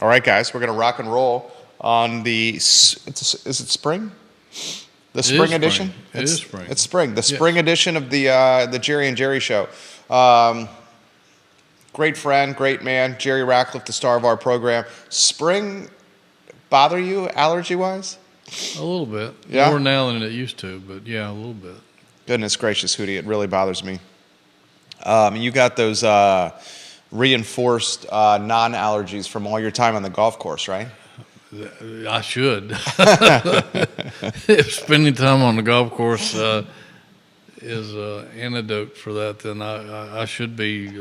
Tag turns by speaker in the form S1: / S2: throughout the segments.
S1: All right, guys, we're going to rock and roll on is it spring? The spring edition?
S2: It is spring.
S1: It's spring. The
S2: Yes.
S1: spring edition of the Jerry and Jerry show. Great friend, great man, Jerry Ratcliffe, the star of our program. Spring bother you allergy-wise?
S2: A little bit.
S1: Yeah?
S2: More now than it used to, but yeah, a little bit.
S1: Goodness gracious, Hootie, it really bothers me. You got those reinforced non-allergies from all your time on the golf course, right?
S2: I should. If spending time on the golf course is an antidote for that, then I should be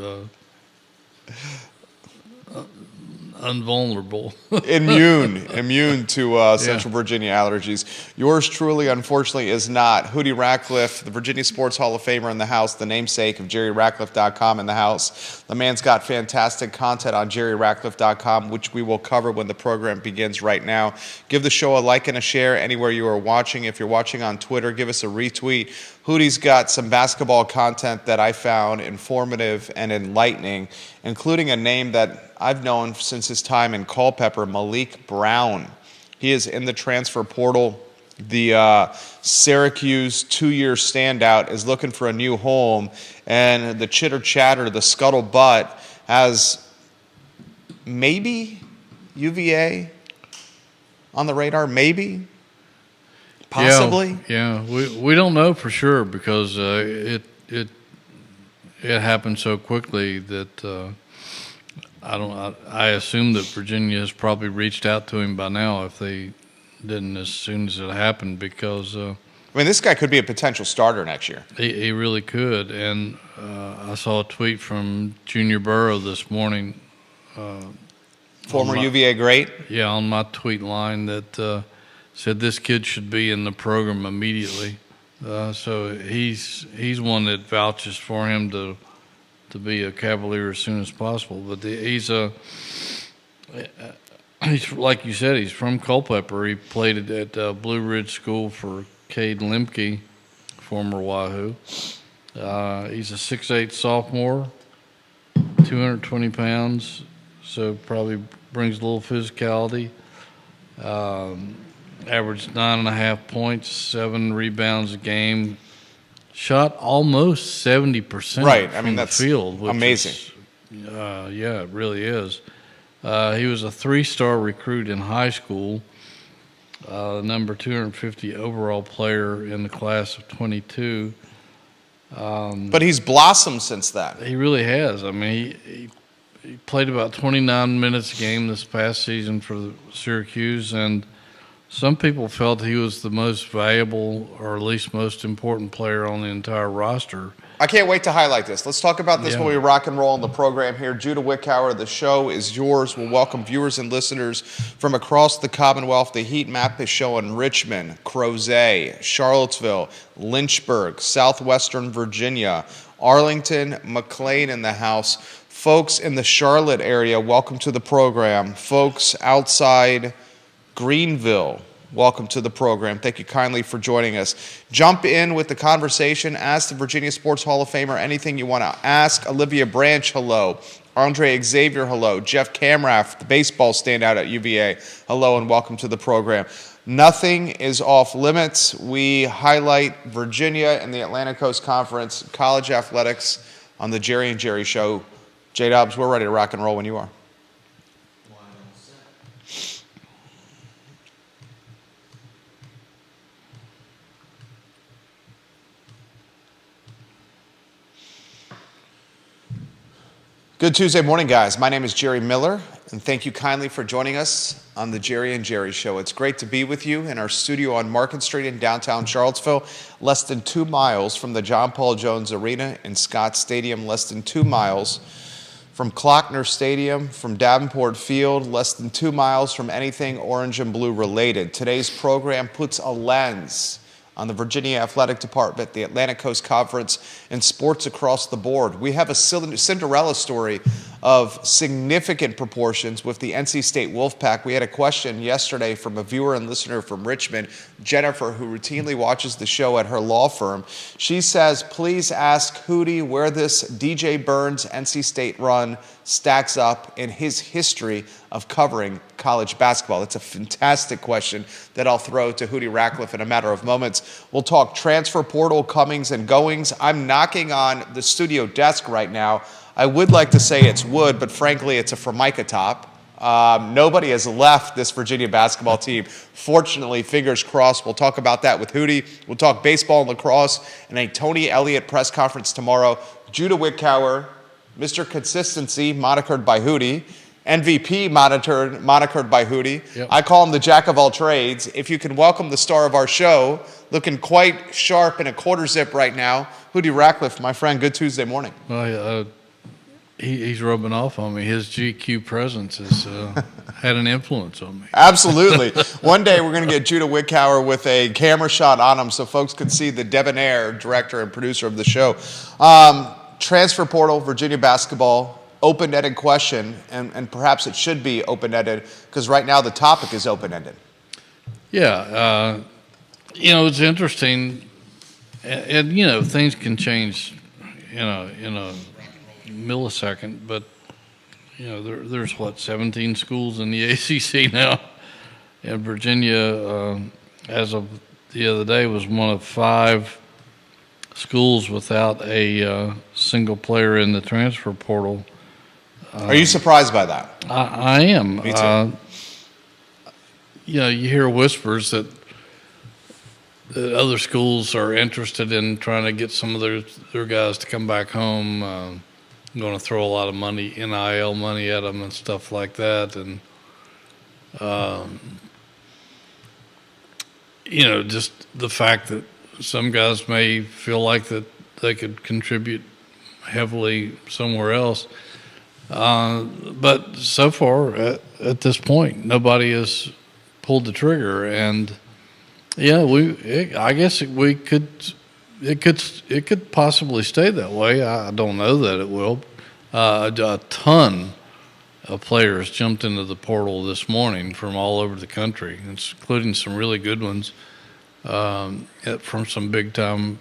S2: invulnerable.
S1: immune to Central Virginia allergies. Yours truly, unfortunately, is not. Hootie Ratcliffe, the Virginia Sports Hall of Famer in the house, the namesake of JerryRatcliffe.com in the house. The man's got fantastic content on JerryRatcliffe.com, which we will cover when the program begins right now. Give the show a like and a share anywhere you are watching. If you're watching on Twitter, give us a retweet. Hootie's got some basketball content that I found informative and enlightening, including a name that I've known since his time in Culpeper, Malik Brown. He is in the transfer portal. The Syracuse 2-year standout is looking for a new home, and the chitter-chatter, the scuttlebutt, has maybe UVA on the radar, maybe, possibly.
S2: Yeah. We don't know for sure because it happened so quickly that I assume that Virginia has probably reached out to him by now if they didn't as soon as it happened because
S1: I mean, this guy could be a potential starter next year.
S2: he really could. And I saw a tweet from Junior Burrow this morning.
S1: Former UVA great.
S2: Yeah, on my tweet line that said this kid should be in the program immediately. So he's one that vouches for him to be a Cavalier as soon as possible. But he's like you said, he's from Culpeper. He played at Blue Ridge School for Cade Lemke, former Wahoo. He's a 6'8" sophomore, 220 pounds, so probably brings a little physicality. Averaged 9.5 points, 7 rebounds a game. Shot almost 70%
S1: Right.
S2: from
S1: I mean, that's
S2: the field. Which
S1: amazing.
S2: Yeah, it really is. He was a 3-star recruit in high school, number 250 overall player in the class of 22.
S1: But he's blossomed since then.
S2: He really has. I mean, he played about 29 minutes a game this past season for Syracuse, and some people felt he was the most valuable or at least most important player on the entire roster.
S1: I can't wait to highlight this. Let's talk about this
S2: Yeah.
S1: when we rock and roll on the program here. Judah Wickower, the show is yours. We'll welcome viewers and listeners from across the Commonwealth. The heat map is showing Richmond, Crozet, Charlottesville, Lynchburg, Southwestern Virginia, Arlington, McLean in the house. Folks in the Charlotte area, welcome to the program. Folks outside Greenville, welcome to the program. Thank you kindly for joining us. Jump in with the conversation. Ask the Virginia Sports Hall of Famer anything you want to ask. Olivia Branch, hello. Andre Xavier, hello. Jeff Camrath, the baseball standout at UVA, hello and welcome to the program. Nothing is off limits. We highlight Virginia and the Atlantic Coast Conference college athletics on the Jerry and Jerry Show. J-Dubs, we're ready to rock and roll when you are. Good Tuesday morning, guys. My name is Jerry Miller, and thank you kindly for joining us on the Jerry and Jerry Show. It's great to be with you in our studio on Market Street in downtown Charlottesville, less than 2 miles from the John Paul Jones Arena and Scott Stadium, less than 2 miles from Klockner Stadium, from Davenport Field, less than 2 miles from anything orange and blue related. Today's program puts a lens on the Virginia Athletic Department, the Atlantic Coast Conference, and sports across the board. We have a Cinderella story of significant proportions with the NC State Wolfpack. We had a question yesterday from a viewer and listener from Richmond, Jennifer, who routinely watches the show at her law firm. She says, please ask Hootie where this DJ Burns NC State run stacks up in his history of covering college basketball? That's a fantastic question that I'll throw to Hootie Ratcliffe in a matter of moments. We'll talk transfer portal comings and goings. I'm knocking on the studio desk right now. I would like to say it's wood, but frankly, it's a Formica top. Nobody has left this Virginia basketball team. Fortunately, fingers crossed. We'll talk about that with Hootie. We'll talk baseball and lacrosse and a Tony Elliott press conference tomorrow. Judah Wickower, Mr. Consistency, monikered by Hootie. MVP, monikered by Hootie.
S2: Yep.
S1: I call him the jack of all trades. If you can welcome the star of our show, looking quite sharp in a quarter zip right now, Hootie Ratcliffe, my friend, good Tuesday morning.
S2: Well, he's rubbing off on me. His GQ presence has had an influence on me.
S1: Absolutely. One day we're going to get Judah Wickower with a camera shot on him so folks can see the debonair director and producer of the show. Transfer portal, Virginia basketball, open-ended question, and perhaps it should be open-ended because right now the topic is open-ended.
S2: Yeah. It's interesting. And things can change, in a millisecond, but there's 17 schools in the ACC now, and Virginia, as of the other day, was one of 5 schools without a single player in the transfer portal.
S1: Are you surprised by that?
S2: I am.
S1: Me too.
S2: You hear whispers that other schools are interested in trying to get some of their guys to come back home. Going to throw a lot of money, NIL money at them and stuff like that. And, just the fact that some guys may feel like that they could contribute heavily somewhere else. But so far, at this point, nobody has pulled the trigger. And, I guess it could possibly stay that way. I don't know that it will. A ton of players jumped into the portal this morning from all over the country, including some really good ones from some big-time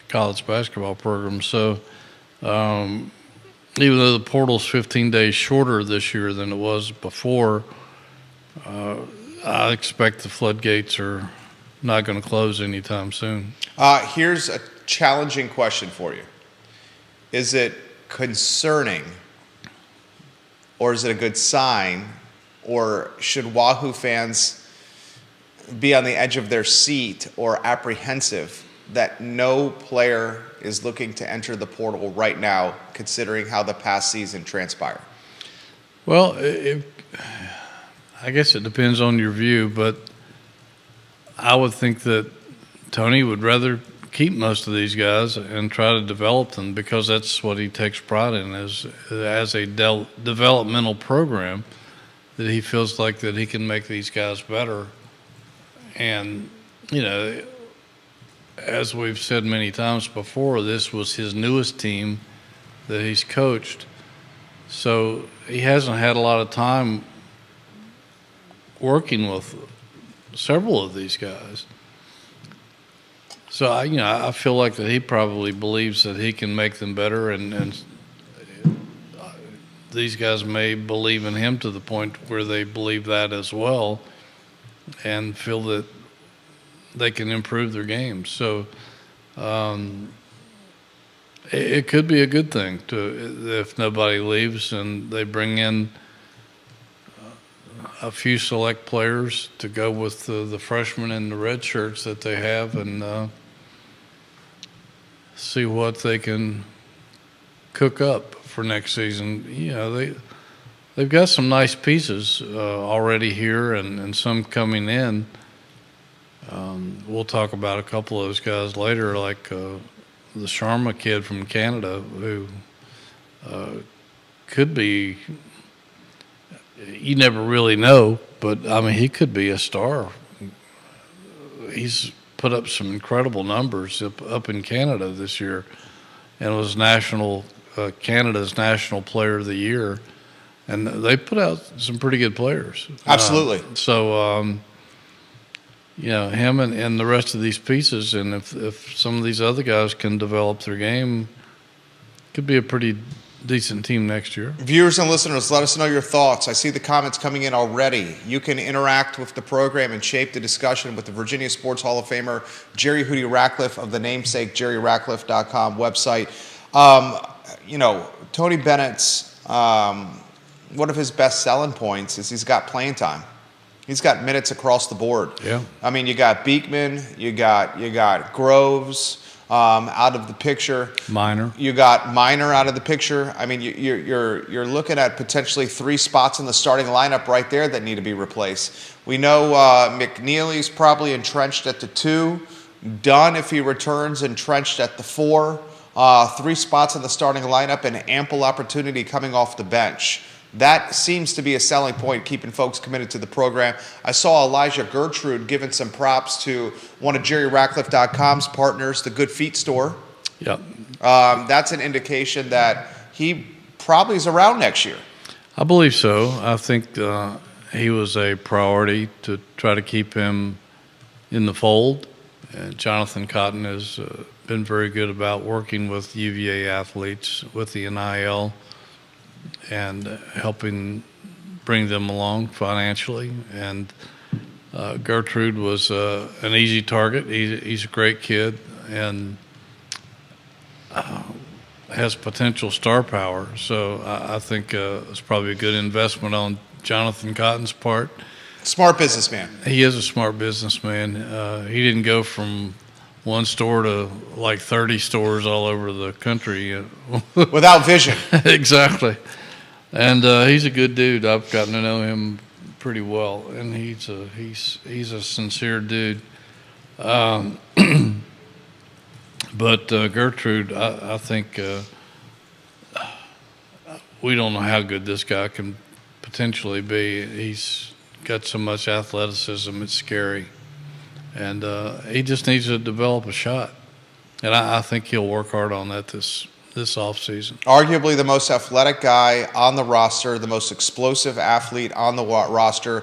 S2: college basketball programs. So even though the portal's 15 days shorter this year than it was before, I expect the floodgates are not going to close anytime soon.
S1: Here's a challenging question for you. Is it concerning, or is it a good sign, or should Wahoo fans be on the edge of their seat or apprehensive that no player is looking to enter the portal right now, considering how the past season transpired?
S2: Well, I guess it depends on your view, but I would think that Tony would rather keep most of these guys and try to develop them because that's what he takes pride in as a developmental program, that he feels like that he can make these guys better. And, as we've said many times before, this was his newest team that he's coached. So he hasn't had a lot of time working with several of these guys. So I feel like that he probably believes that he can make them better, and these guys may believe in him to the point where they believe that as well, and feel that they can improve their games. So it could be a good thing if nobody leaves and they bring in a few select players to go with the freshmen and the red shirts that they have, and see what they can cook up for next season. They've got some nice pieces already here, and some coming in. We'll talk about a couple of those guys later, like the Sharma kid from Canada, who could be. You never really know, but he could be a star. He's put up some incredible numbers up in Canada this year, and was Canada's National Player of the Year, and they put out some pretty good players.
S1: Absolutely.
S2: Him and the rest of these pieces, and if some of these other guys can develop their game, it could be a pretty decent team next year.
S1: Viewers and listeners, let us know your thoughts. I see the comments coming in already. You can interact with the program and shape the discussion with the Virginia Sports Hall of Famer, Jerry Hootie Ratcliffe of the namesake JerryRatcliffe.com website. Tony Bennett's, one of his best selling points is he's got playing time. He's got minutes across the board.
S2: Yeah.
S1: I mean, you got Beekman, you got Groves out of the picture.
S2: Minor.
S1: You got Minor out of the picture. I mean, you're looking at potentially 3 spots in the starting lineup right there that need to be replaced. We know McNeely's probably entrenched at the 2. Dunn, if he returns, entrenched at the 4. 3 spots in the starting lineup and ample opportunity coming off the bench. That seems to be a selling point, keeping folks committed to the program. I saw Elijah Gertrude giving some props to one of JerryRatcliffe.com's partners, the Good Feet store.
S2: Yep.
S1: That's an indication that he probably is around next year.
S2: I believe so. I think he was a priority to try to keep him in the fold. And Jonathan Cotton has been very good about working with UVA athletes with the NIL and helping bring them along financially. And Gertrude was an easy target. He's a great kid and has potential star power. So I think it's probably a good investment on Jonathan Cotton's part.
S1: Smart businessman.
S2: He is a smart businessman. He didn't go from one store to like 30 stores all over the country.
S1: Without vision.
S2: Exactly. And he's a good dude. I've gotten to know him pretty well, and he's a sincere dude. But Gertrude, I think we don't know how good this guy can potentially be. He's got so much athleticism, it's scary. And he just needs to develop a shot. And I think he'll work hard on that this offseason.
S1: Arguably the most athletic guy on the roster, the most explosive athlete on the roster.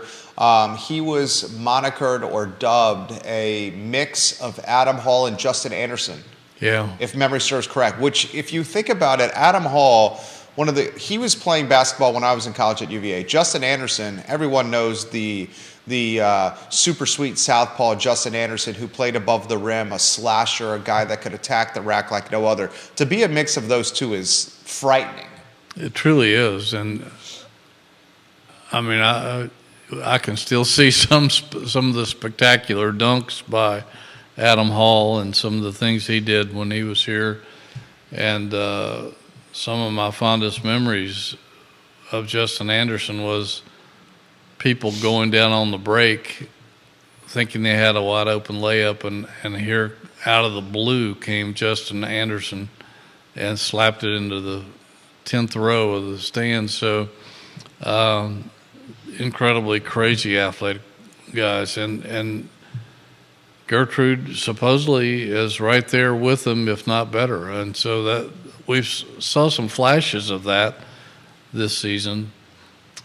S1: He was monikered or dubbed a mix of Adam Hall and Justin Anderson.
S2: Yeah.
S1: If memory serves correct, which if you think about it, Adam Hall, he was playing basketball when I was in college at UVA. Justin Anderson, everyone knows the super sweet southpaw Justin Anderson, who played above the rim, a slasher, a guy that could attack the rack like no other. To be a mix of those two is frightening.
S2: It truly is. And I mean, I can still see some of the spectacular dunks by Adam Hall and some of the things he did when he was here. And some of my fondest memories of Justin Anderson was people going down on the break thinking they had a wide open layup, and here out of the blue came Justin Anderson and slapped it into the 10th row of the stands. So incredibly crazy athletic guys. And Gertrude supposedly is right there with them, if not better. And so that we've saw some flashes of that this season.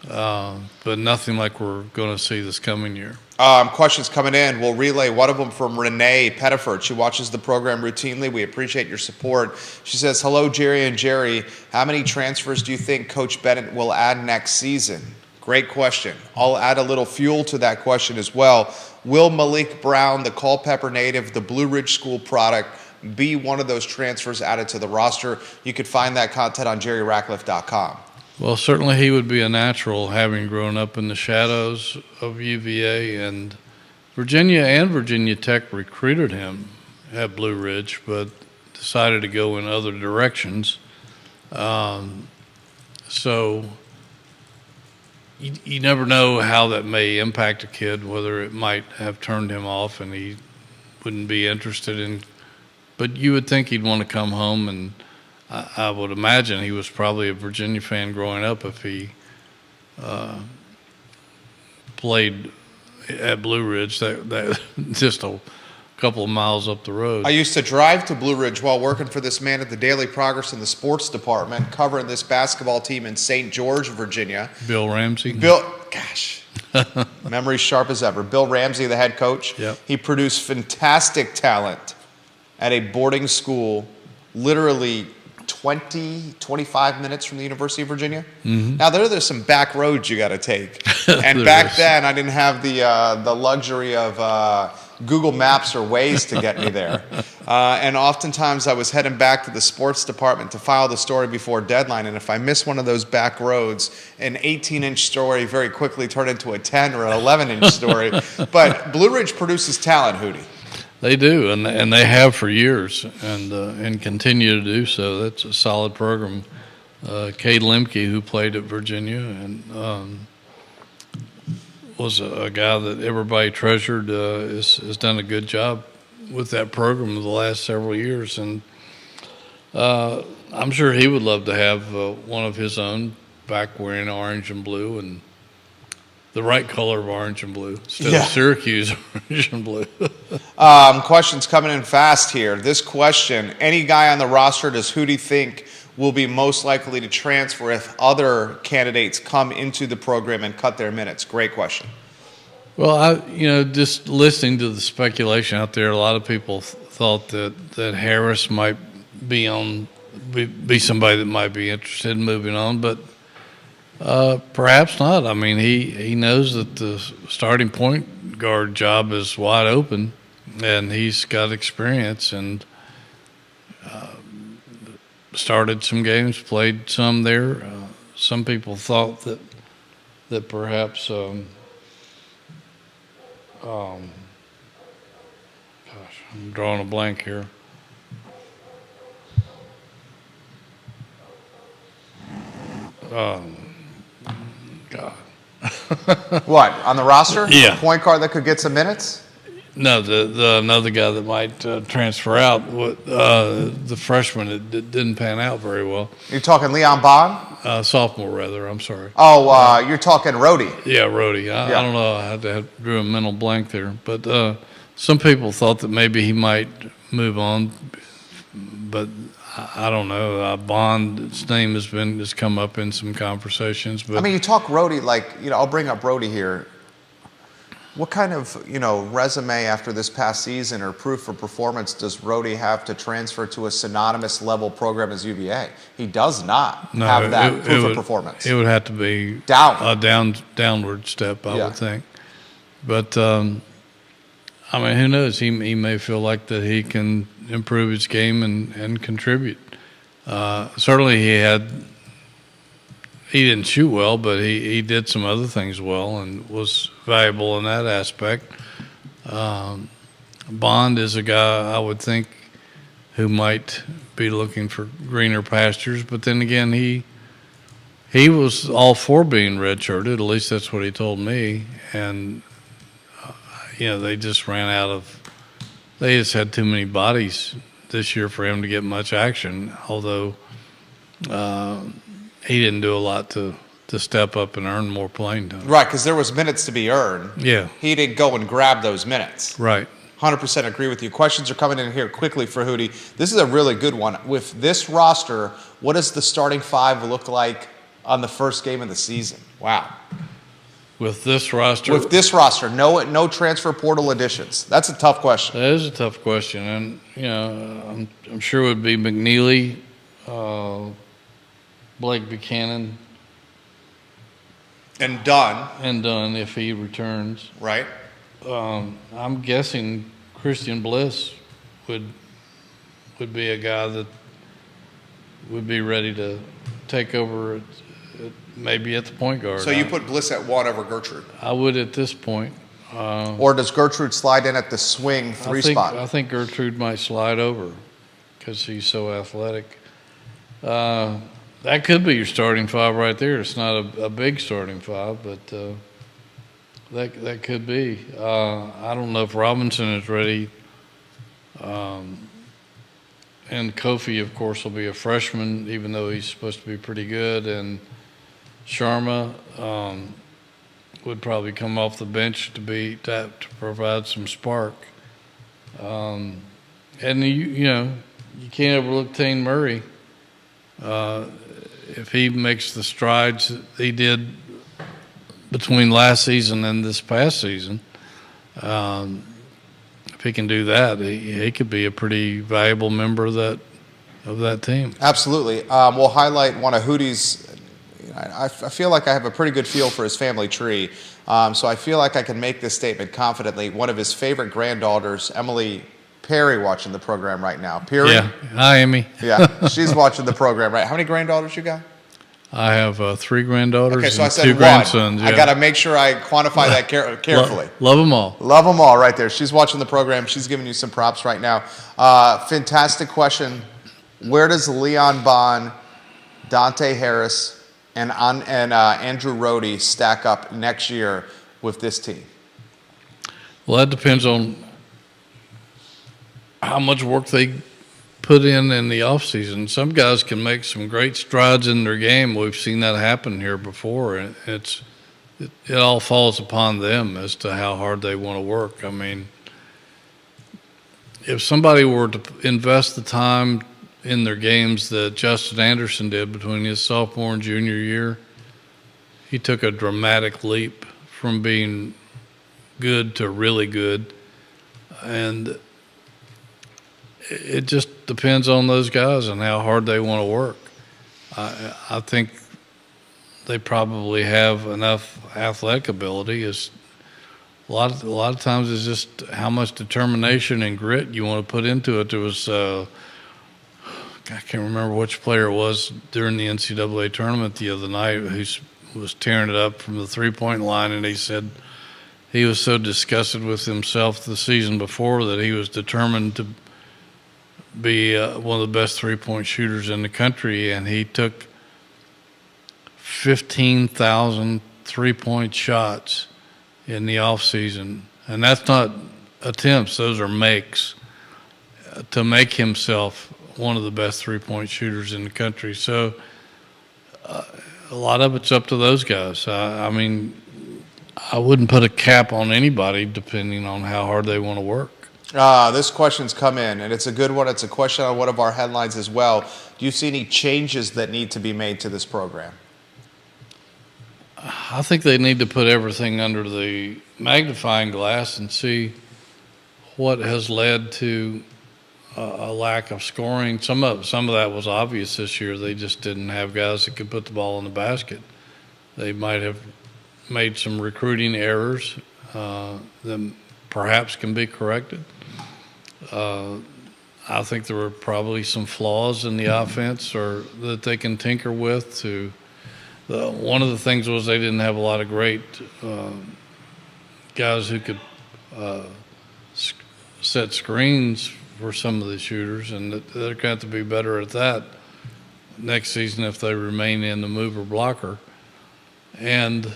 S2: But nothing like we're going to see this coming year.
S1: Questions coming in. We'll relay one of them from Renee Pettiford. She watches the program routinely. We appreciate your support. She says, hello, Jerry and Jerry. How many transfers do you think Coach Bennett will add next season? Great question. I'll add a little fuel to that question as well. Will Malik Brown, the Culpeper native, the Blue Ridge School product, be one of those transfers added to the roster? You could find that content on JerryRatcliffe.com.
S2: Well, certainly he would be a natural, having grown up in the shadows of UVA, and Virginia Tech recruited him at Blue Ridge, but decided to go in other directions. So you never know how that may impact a kid, whether it might have turned him off and he wouldn't be interested in. But you would think he'd want to come home, and I would imagine he was probably a Virginia fan growing up if he played at Blue Ridge, that just a couple of miles up the road.
S1: I used to drive to Blue Ridge while working for this man at the Daily Progress in the sports department, covering this basketball team in St. George, Virginia.
S2: Bill Ramsey.
S1: Memory sharp as ever. Bill Ramsey, the head coach.
S2: Yep.
S1: He produced fantastic talent at a boarding school, literally 25 minutes from the University of Virginia. Now there's some back roads you got to take, and
S2: There
S1: back
S2: is.
S1: then I didn't have the luxury of Google Maps or Waze to get me there, and oftentimes I was heading back to the sports department to file the story before deadline, and if I missed one of those back roads, an 18-inch story very quickly turned into a 10 or an 11-inch story. But Blue Ridge produces talent, Hootie.
S2: They do, and they have for years, and continue to do so. That's a solid program. Cade Lemke, who played at Virginia, and was a guy that everybody treasured, has done a good job with that program the last several years, and I'm sure he would love to have one of his own back wearing orange and blue, and the right color of orange and blue instead
S1: Yeah.
S2: of Syracuse orange and blue.
S1: Questions coming in fast here. This question, any guy on the roster does Hootie think will be most likely to transfer if other candidates come into the program and cut their minutes? Great question.
S2: Well, just listening to the speculation out there, a lot of people thought that Harris might be somebody that might be interested in moving on, but perhaps not. I mean, he knows that the starting point guard job is wide open, and he's got experience and started some games, played some there. Some people thought that perhaps, gosh, I'm drawing a blank here. God.
S1: What, on the roster?
S2: Yeah.
S1: A point guard that could get some minutes?
S2: No, the another guy that might transfer out, the freshman that didn't pan out very well.
S1: You're talking Leon Bond?
S2: Sophomore, rather. I'm sorry.
S1: Oh, you're talking Rhodey.
S2: Yeah, Rhodey. I don't know. I had to drew a mental blank there. But some people thought that maybe he might move on, but I don't know. Bond's name has come up in some conversations. But
S1: I mean, you talk Rhodey, I'll bring up Rhodey here. What kind of, resume after this past season or proof of performance does Rhodey have to transfer to a synonymous level program as UVA? He does not have that proof of performance.
S2: It would have to be
S1: Down.
S2: a downward step, I
S1: Yeah.
S2: would think. But I mean, who knows? He may feel like that he can improve his game and contribute. Certainly, he didn't shoot well, but he did some other things well and was valuable in that aspect. Bond is a guy I would think who might be looking for greener pastures, but then again, he was all for being redshirted. At least that's what he told me, and they just ran out of. They just had too many bodies this year for him to get much action. Although he didn't do a lot to step up and earn more playing time.
S1: Right, because there was minutes to be earned.
S2: Yeah,
S1: He didn't go and grab those minutes.
S2: right.
S1: 100% agree with you. Questions are coming in here quickly for Hootie. This is a really good one. With this roster, what does the starting five look like on the first game of the season? Wow.
S2: With this roster,
S1: With this roster, no transfer portal additions. That's a tough question.
S2: that is a tough question, and I'm sure it would be McNeely, Blake Buchanan,
S1: And done,
S2: and Dunn if he returns.
S1: right?
S2: I'm guessing Christian Bliss would be a guy that would be ready to take over maybe at the point guard.
S1: So you put Bliss at one over Gertrude.
S2: I would at this point.
S1: Or does Gertrude slide in at the swing three spot?
S2: I think Gertrude might slide over because he's so athletic. That could be your starting five right there. It's not a big starting five, but that could be. I don't know if Robinson is ready. And Kofi, of course, will be a freshman, even though he's supposed to be pretty good. And Sharma would probably come off the bench to provide some spark. And you can't overlook Tane Murray. If he makes the strides that he did between last season and this past season, if he can do that, he could be a pretty valuable member of of that team.
S1: Absolutely. We'll highlight one of Hootie's. I feel like I have a pretty good feel for his family tree. So I feel like I can make this statement confidently. One of his favorite granddaughters, Emily Perry, watching the program right now. Perry?
S2: Yeah. Hi, Amy.
S1: Yeah, she's watching the program, right? How many granddaughters you got?
S2: I have 3 granddaughters
S1: Okay, so I
S2: and
S1: said
S2: 2
S1: one.
S2: grandsons. Yeah.
S1: I got to make sure I quantify that carefully.
S2: Love them all.
S1: Love them all right there. She's watching the program. She's giving you some props right now. Fantastic question. Where does Leon Bond, Dante Harris, and Andrew Rohde stack up next year with this team?
S2: Well, that depends on how much work they put in the offseason. Some guys can make some great strides in their game. We've seen that happen here before. And it all falls upon them as to how hard they want to work. I mean, if somebody were to invest the time in their games that Justin Anderson did between his sophomore and junior year, he took a dramatic leap from being good to really good. And it just depends on those guys and how hard they want to work. I think they probably have enough athletic ability. It's a lot of times it's just how much determination and grit you want to put into it. There was I can't remember which player it was during the NCAA tournament the other night who was tearing it up from the three-point line, and he said he was so disgusted with himself the season before that he was determined to be one of the best three-point shooters in the country, and he took 15,000 three-point shots in the off-season. And that's not attempts, those are makes, to make himself one of the best three-point shooters in the country. So a lot of it's up to those guys. I mean, I wouldn't put a cap on anybody depending on how hard they want to work.
S1: This question's come in, and it's a good one. It's a question on one of our headlines as well. Do you see any changes that need to be made to this program?
S2: I think they need to put everything under the magnifying glass and see what has led to a lack of scoring. Some of that was obvious this year. They just didn't have guys that could put the ball in the basket. They might have made some recruiting errors that perhaps can be corrected. I think there were probably some flaws in the offense or that they can tinker with. One of the things was they didn't have a lot of great guys who could set screens for some of the shooters, and they're going to have to be better at that next season if they remain in the mover blocker. And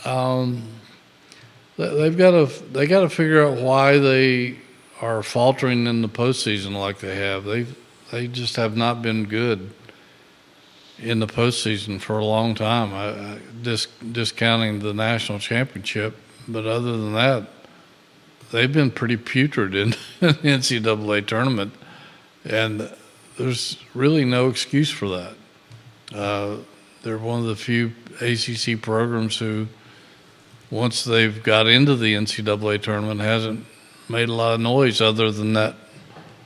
S2: they got to figure out why they are faltering in the postseason like they have. They just have not been good in the postseason for a long time. Discounting the national championship, but other than that, they've been pretty putrid in the NCAA tournament, and there's really no excuse for that. They're one of the few ACC programs who, once they've got into the NCAA tournament, hasn't made a lot of noise other than that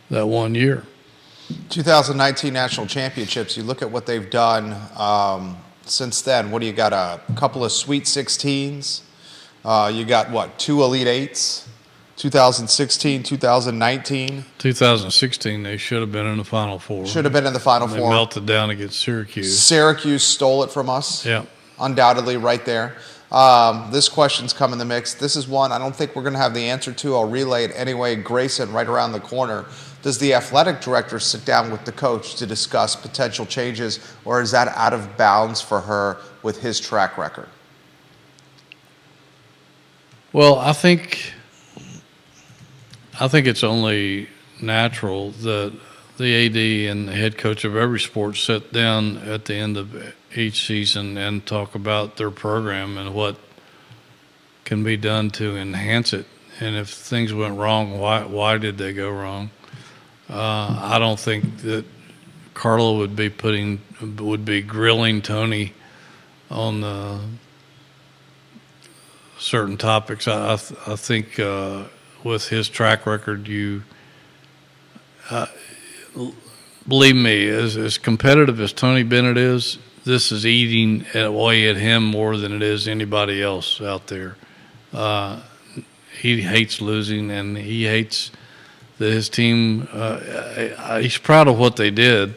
S2: 1 year.
S1: 2019 national championships, you look at what they've done since then. What do you got? A couple of Sweet 16s. You got, 2 Elite Eights? 2016, 2019.
S2: 2016, they should have been in the Final Four.
S1: Should have been in the Final Four.
S2: They melted down against Syracuse.
S1: Syracuse stole it from us.
S2: Yeah.
S1: Undoubtedly right there. This question's come in the mix. This is one I don't think we're going to have the answer to. I'll relay it anyway. Grayson, right around the corner. Does the athletic director sit down with the coach to discuss potential changes, or is that out of bounds for her with his track record?
S2: Well, I think it's only natural that the AD and the head coach of every sport sit down at the end of each season and talk about their program and what can be done to enhance it. And if things went wrong, why did they go wrong? I don't think that Carla would be grilling Tony on certain topics. I think with his track record, believe me, as competitive as Tony Bennett is, this is eating away at him more than it is anybody else out there. He hates losing, and he hates that his team. He's proud of what they did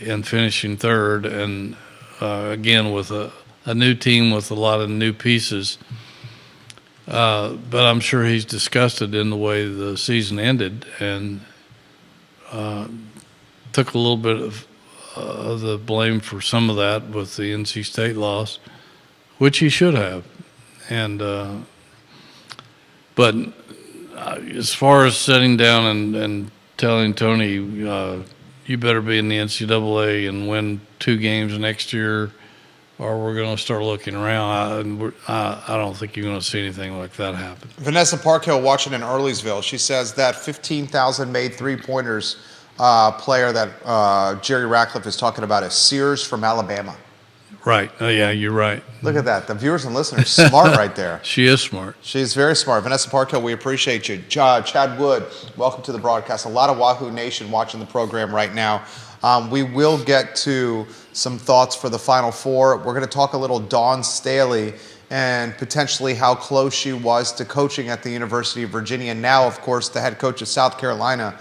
S2: in finishing third, and again with a new team with a lot of new pieces. But I'm sure he's disgusted in the way the season ended, and took a little bit of the blame for some of that with the NC State loss, which he should have. And but as far as sitting down and telling Tony, you better be in the NCAA and win 2 games next year, or we're going to start looking around, I don't think you're going to see anything like that happen.
S1: Vanessa Parkhill watching in Earlysville, she says that 15,000 made three-pointers player that Jerry Ratcliffe is talking about is Sears from Alabama.
S2: Right. Yeah, you're right.
S1: Look at that. The viewers and listeners, smart right there.
S2: She is smart.
S1: She's very smart. Vanessa Parkhill, we appreciate you. Chad Wood, welcome to the broadcast. A lot of Wahoo Nation watching the program right now. We will get to some thoughts for the Final Four. We're going to talk a little Dawn Staley and potentially how close she was to coaching at the University of Virginia. Now, of course, the head coach of South Carolina.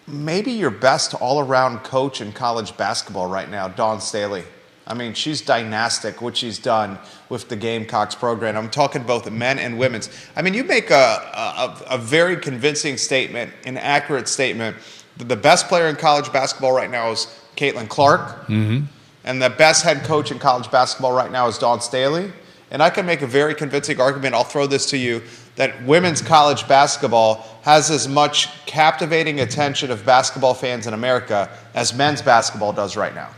S1: Maybe your best all-around coach in college basketball right now, Dawn Staley. I mean, she's dynastic, what she's done with the Gamecocks program. I'm talking both men and women's. I mean, you make a very convincing statement, an accurate statement. The best player in college basketball right now is Caitlin Clark. Mm-hmm. And the best head coach in college basketball right now is Dawn Staley. And I can make a very convincing argument, I'll throw this to you, that women's college basketball has as much captivating attention of basketball fans in America as men's basketball does right now.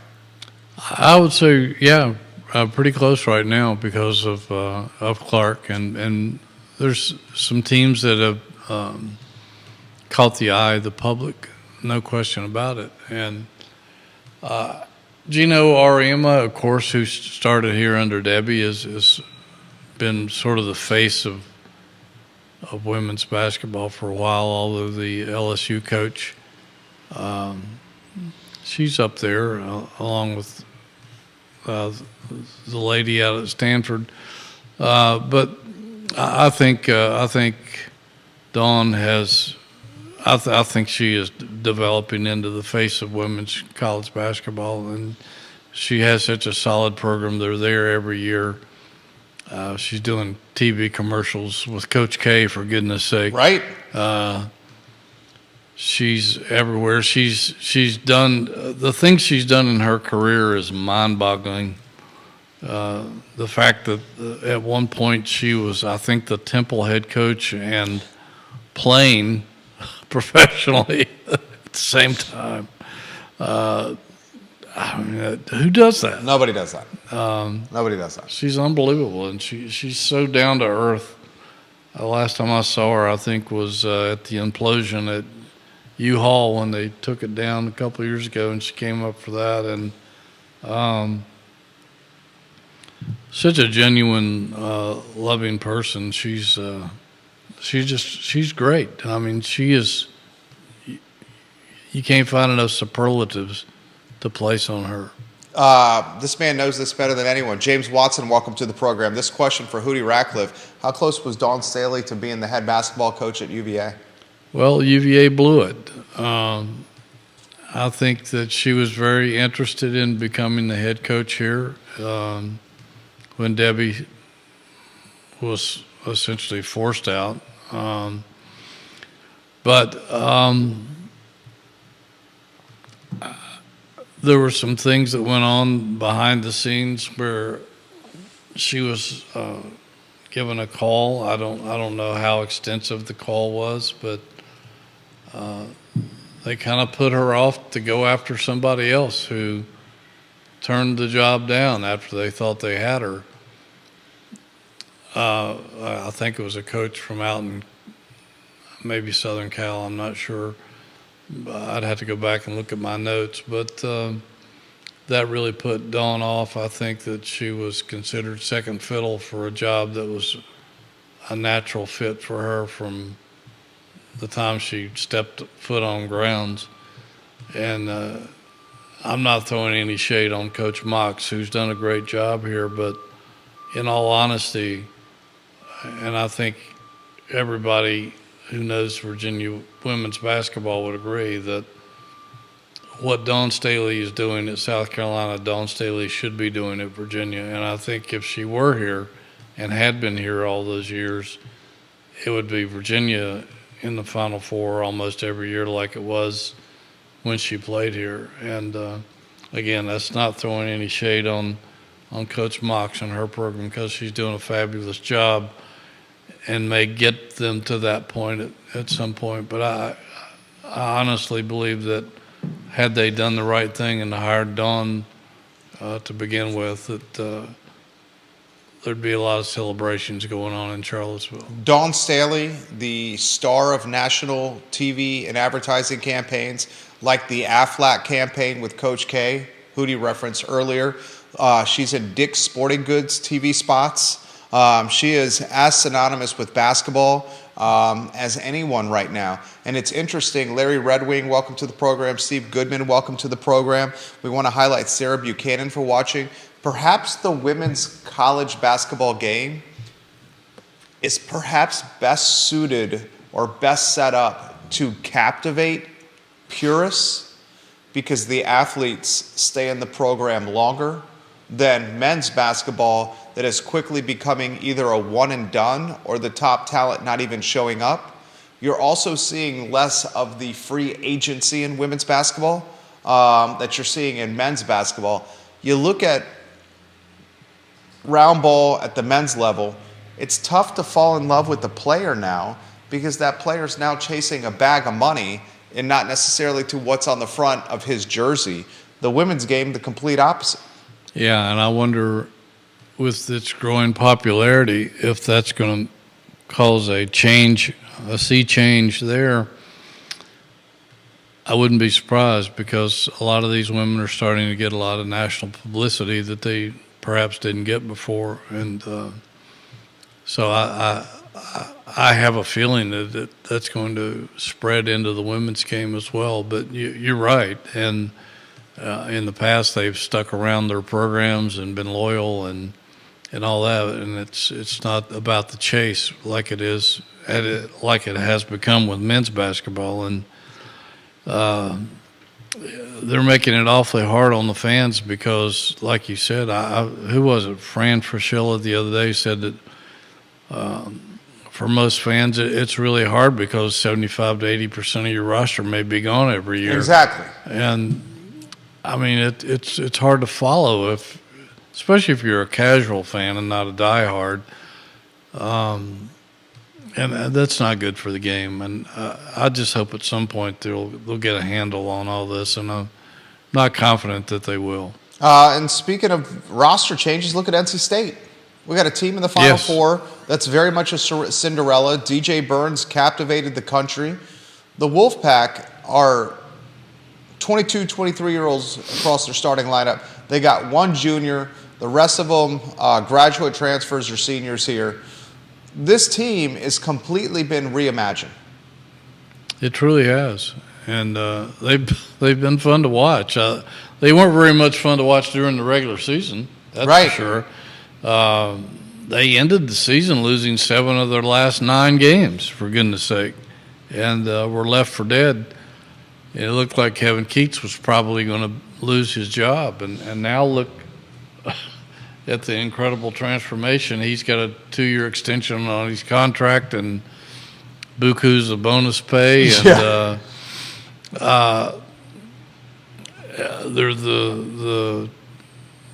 S2: I would say, yeah, pretty close right now because of Clark, and there's some teams that have caught the eye of the public, no question about it. And Gino Auriemma, of course, who started here under Debbie, has been sort of the face of women's basketball for a while, although the LSU coach. She's up there along with the lady out at Stanford, but I think Dawn has. I think she is developing into the face of women's college basketball, and she has such a solid program. They're there every year. She's doing TV commercials with Coach K, for goodness sake.
S1: Right.
S2: She's everywhere. She's done the things she's done in her career is mind-boggling. The fact that at one point she was, I think, the Temple head coach and playing professionally at the same time. I mean, who does that?
S1: Nobody does that. Nobody does that.
S2: She's unbelievable, and she's so down to earth. Last time I saw her, I think, was at the implosion at U-Haul when they took it down a couple of years ago, and she came up for that. And such a genuine, loving person. She's great. I mean, she is. You can't find enough superlatives to place on her.
S1: This man knows this better than anyone. James Watson, welcome to the program. This question for Hootie Ratcliffe: how close was Dawn Staley to being the head basketball coach at UVA?
S2: Well, UVA blew it. I think that she was very interested in becoming the head coach here when Debbie was essentially forced out. But there were some things that went on behind the scenes where she was given a call. I don't know how extensive the call was, but they kind of put her off to go after somebody else who turned the job down after they thought they had her. I think it was a coach from out in maybe Southern Cal, I'm not sure. I'd have to go back and look at my notes, but that really put Dawn off. I think that she was considered second fiddle for a job that was a natural fit for her from the time she stepped foot on grounds. And I'm not throwing any shade on Coach Mox, who's done a great job here, but in all honesty, and I think everybody who knows Virginia women's basketball would agree that what Dawn Staley is doing at South Carolina, Dawn Staley should be doing at Virginia. And I think if she were here and had been here all those years, it would be Virginia in the Final Four almost every year like it was when she played here. And again, that's not throwing any shade on Coach Mox and her program, because she's doing a fabulous job and may get them to that point at some point. But I honestly believe that had they done the right thing and hired Dawn to begin with, that there'd be a lot of celebrations going on in Charlottesville.
S1: Dawn Staley, the star of national TV and advertising campaigns, like the Aflac campaign with Coach K, who you referenced earlier. She's in Dick's Sporting Goods TV spots. She is as synonymous with basketball as anyone right now. And it's interesting, Larry Red Wing, welcome to the program. Steve Goodman, welcome to the program. We want to highlight Sarah Buchanan for watching. Perhaps the women's college basketball game is perhaps best suited or best set up to captivate purists, because the athletes stay in the program longer than men's basketball that is quickly becoming either a one and done or the top talent not even showing up. You're also seeing less of the free agency in women's basketball that you're seeing in men's basketball. You look at round ball at the men's level, it's tough to fall in love with the player now, because that player's now chasing a bag of money and not necessarily to what's on the front of his jersey. The women's game, the complete opposite.
S2: Yeah, and I wonder, with its growing popularity, if that's going to cause a sea change there. I wouldn't be surprised, because a lot of these women are starting to get a lot of national publicity that they perhaps didn't get before. And so I have a feeling that that's going to spread into the women's game as well. But you're right. And in the past, they've stuck around their programs and been loyal and all that. And it's not about the chase like it is, like it has become with men's basketball. And they're making it awfully hard on the fans, because, like you said, who was it? Fran Fraschilla the other day said that for most fans, it's really hard because 75 to 80% of your roster may be gone every year.
S1: Exactly.
S2: And I mean, it's hard to follow, especially if you're a casual fan and not a diehard. And that's not good for the game. And I just hope at some point they'll get a handle on all this, and I'm not confident that they will.
S1: And speaking of roster changes, look at NC State. We got a team in the Final Four that's very much a Cinderella. DJ Burns captivated the country. The Wolfpack are 22, 23-year-olds across their starting lineup. They got one junior. The rest of them graduate transfers or seniors here. This team has completely been reimagined.
S2: It truly has. And they've been fun to watch. They weren't very much fun to watch during the regular season, that's
S1: right.
S2: For sure. They ended the season losing 7 of their last 9 games, for goodness sake, and were left for dead. It looked like Kevin Keats was probably going to lose his job, and now look at the incredible transformation. He's got a 2-year extension on his contract, and buku's a bonus pay, and they're the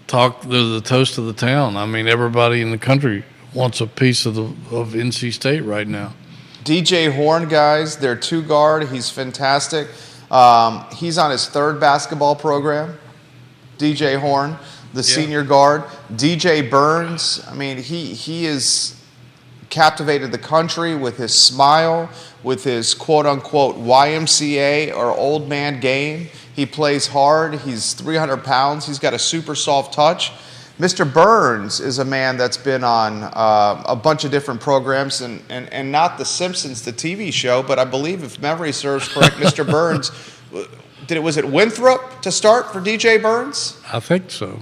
S2: talk. They're the toast of the town. I mean, everybody in the country wants a piece of NC State right now.
S1: DJ Horn, guys, their 2 guard. He's fantastic. He's on his 3rd basketball program. DJ Horn, the senior guard. DJ Burns. I mean, he is captivated the country with his smile, with his quote-unquote YMCA or old man game. He plays hard. He's 300 pounds. He's got a super soft touch. Mr. Burns is a man that's been on a bunch of different programs, and not The Simpsons, the TV show, but I believe, if memory serves correct, Mr. Burns was it Winthrop to start for DJ Burns?
S2: I think so.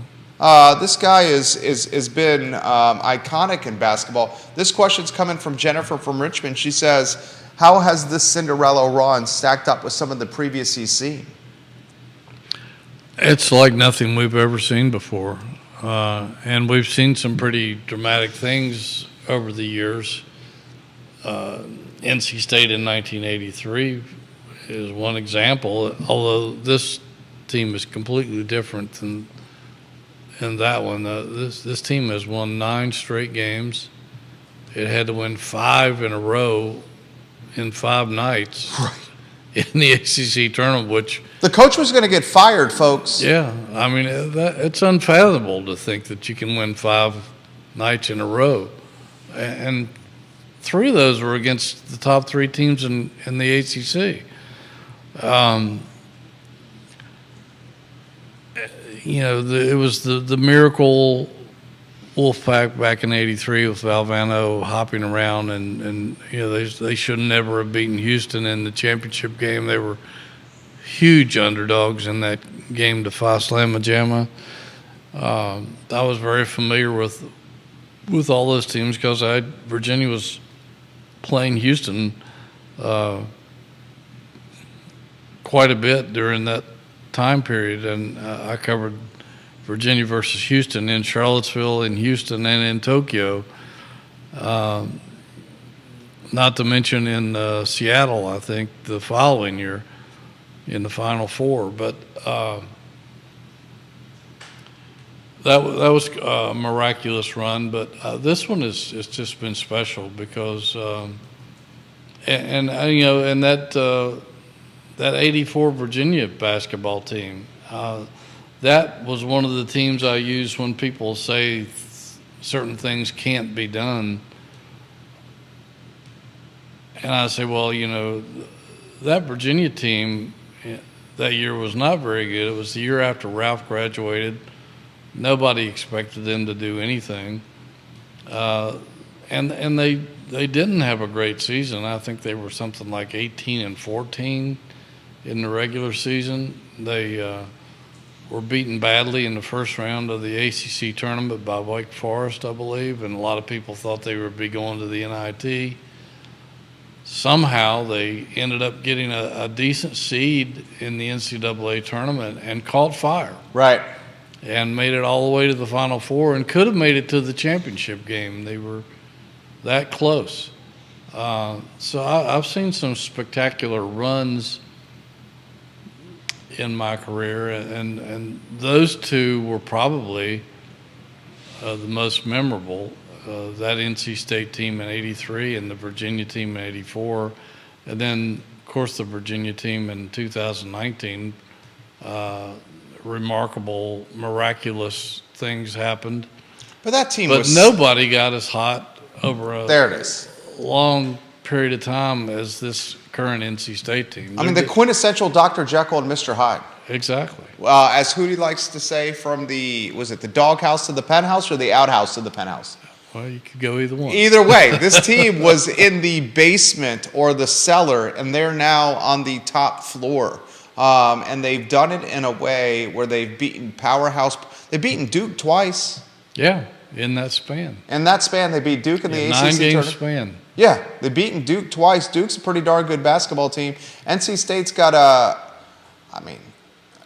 S1: This guy is been iconic in basketball. This question's coming from Jennifer from Richmond. She says, how has this Cinderella run stacked up with some of the previous he's seen?
S2: It's like nothing we've ever seen before. And we've seen some pretty dramatic things over the years. NC State in 1983 is one example, although this team is completely different than that one. This team has won 9 straight games. It had to win 5 in a row in 5 nights in the ACC tournament, which...
S1: The coach was going to get fired, folks.
S2: Yeah, I mean, it's unfathomable to think that you can win 5 nights in a row. And 3 of those were against the top 3 teams in the ACC. It was the miracle Wolfpack back in '83 with Valvano hopping around, and they should never have beaten Houston in the championship game. They were huge underdogs in that game to Slama Jama. I was very familiar with all those teams because Virginia was playing Houston quite a bit during that time period, and I covered Virginia versus Houston in Charlottesville, in Houston, and in Tokyo. Not to mention in Seattle, I think, the following year in the Final Four. But that was a miraculous run. But this one has just been special because, that '84 Virginia basketball team. That was one of the teams I use when people say certain things can't be done. And I say, well, that Virginia team that year was not very good. It was the year after Ralph graduated. Nobody expected them to do anything. And they didn't have a great season. I think they were something like 18-14 in the regular season. They were beaten badly in the first round of the ACC tournament by Wake Forest, I believe, and a lot of people thought they would be going to the NIT. Somehow they ended up getting a decent seed in the NCAA tournament and caught fire.
S1: Right.
S2: And made it all the way to the Final Four and could have made it to the championship game. They were that close. So I've seen some spectacular runs in my career, and those 2 were probably the most memorable. That NC State team in '83 and the Virginia team in '84, and then of course the Virginia team in 2019. Remarkable, miraculous things happened.
S1: But that team
S2: But nobody got as hot over a long period of time as this current NC State team.
S1: I mean, the quintessential Dr. Jekyll and Mr. Hyde.
S2: Exactly.
S1: As Hootie likes to say, from was it the doghouse to the penthouse or the outhouse to the penthouse?
S2: Well, you could go either one.
S1: Either way, this team was in the basement or the cellar, and they're now on the top floor. And they've done it in a way where they've beaten They've beaten Duke twice.
S2: Yeah, in that span.
S1: In that span, they beat Duke in the ACC
S2: 9-game
S1: tournament.
S2: span.
S1: Yeah, they've beaten Duke twice. Duke's a pretty darn good basketball team. NC State's got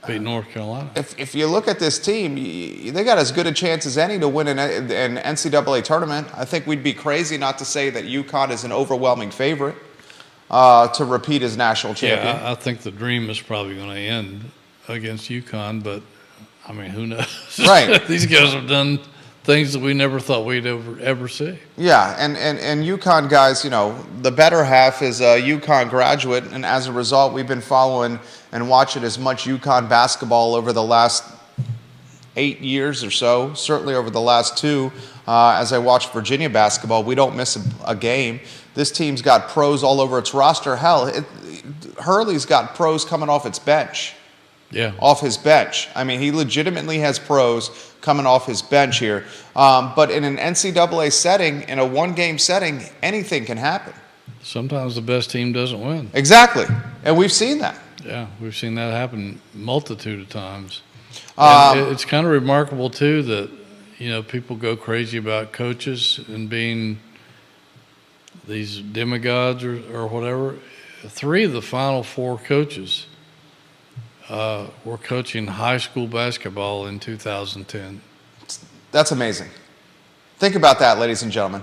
S2: beat North Carolina.
S1: If you look at this team, they got as good a chance as any to win an NCAA tournament. I think we'd be crazy not to say that UConn is an overwhelming favorite to repeat as national champion.
S2: Yeah, I think the dream is probably going to end against UConn, but I mean, who knows?
S1: Right.
S2: These guys have done things that we never thought we'd ever see.
S1: Yeah, and UConn guys, the better half is a UConn graduate, and as a result, we've been following and watching as much UConn basketball over the last 8 years or so, certainly over the last 2. As I watch Virginia basketball, we don't miss a game. This team's got pros all over its roster. Hell, Hurley's got pros coming off its bench.
S2: Yeah.
S1: Off his bench. I mean, he legitimately has pros coming off his bench here. But in an NCAA setting, in a one-game setting, anything can happen.
S2: Sometimes the best team doesn't win.
S1: Exactly. And we've seen that.
S2: Yeah, we've seen that happen multitude of times. And it's kind of remarkable too that people go crazy about coaches and being these demigods or whatever. 3 of the Final 4 coaches were coaching high school basketball in 2010.
S1: That's amazing. Think about that, ladies and gentlemen.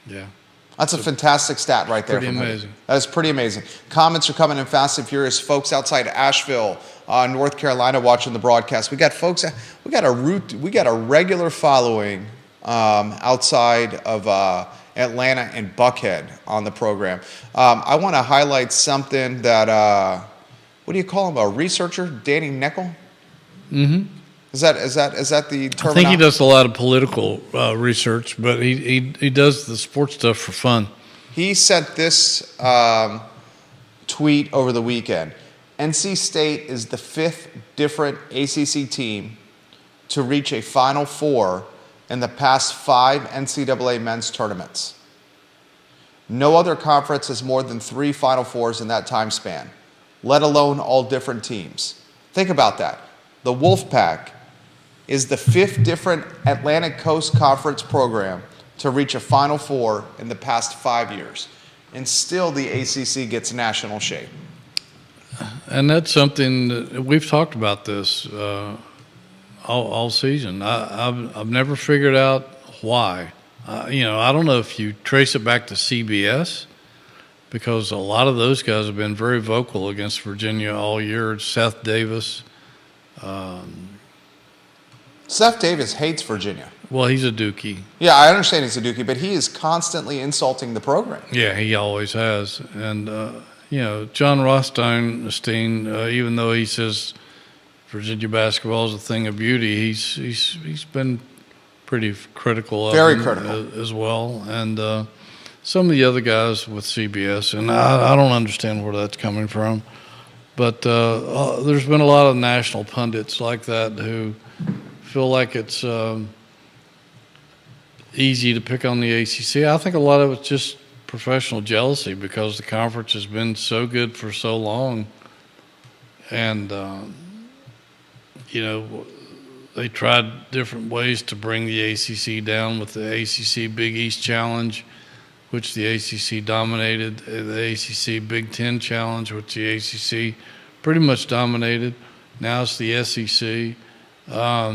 S2: Yeah.
S1: That's a fantastic stat right there.
S2: Pretty amazing.
S1: That is pretty amazing. Comments are coming in fast and furious. Folks outside Asheville, North Carolina, watching the broadcast. We got a regular following outside of Atlanta and Buckhead on the program. I want to highlight something that what do you call him? A researcher, Danny Neckel.
S2: Mm-hmm.
S1: Is that the term?
S2: I think he does a lot of political research, but he does the sports stuff for fun.
S1: He sent this tweet over the weekend. NC State is the 5th different ACC team to reach a Final Four in the past 5 NCAA men's tournaments. No other conference has more than 3 Final Fours in that time span, let alone all different teams. Think about that. The Wolfpack is the 5th different Atlantic Coast Conference program to reach a Final Four in the past 5 years. And still the ACC gets national shape.
S2: And that's something that we've talked about this all season. I've never figured out why. I don't know if you trace it back to CBS, because a lot of those guys have been very vocal against Virginia all year. Seth Davis.
S1: Seth Davis hates Virginia.
S2: Well, he's a Dookie.
S1: Yeah, I understand he's a Dookie, but he is constantly insulting the program.
S2: Yeah, he always has. And, John Rothstein, even though he says Virginia basketball is a thing of beauty, he's been pretty critical of
S1: Very critical.
S2: as well. And some of the other guys with CBS, and I don't understand where that's coming from. But there's been a lot of national pundits like that who feel like it's easy to pick on the ACC. I think a lot of it's just professional jealousy because the conference has been so good for so long. And, they tried different ways to bring the ACC down with the ACC Big East Challenge, which the ACC dominated, the ACC Big Ten Challenge, which the ACC pretty much dominated. Now it's the SEC. I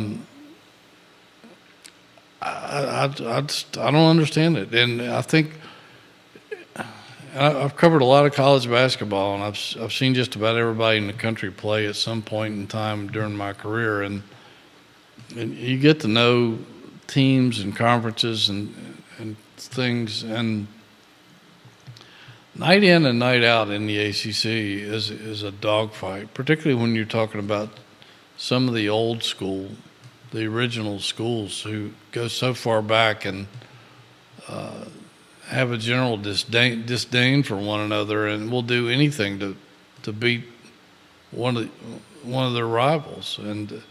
S2: don't understand it, and I think I've covered a lot of college basketball, and I've seen just about everybody in the country play at some point in time during my career, and you get to know teams and conferences and things, and night in and night out in the ACC is a dogfight, particularly when you're talking about some of the old school, the original schools who go so far back and have a general disdain for one another and will do anything to beat one of their rivals. And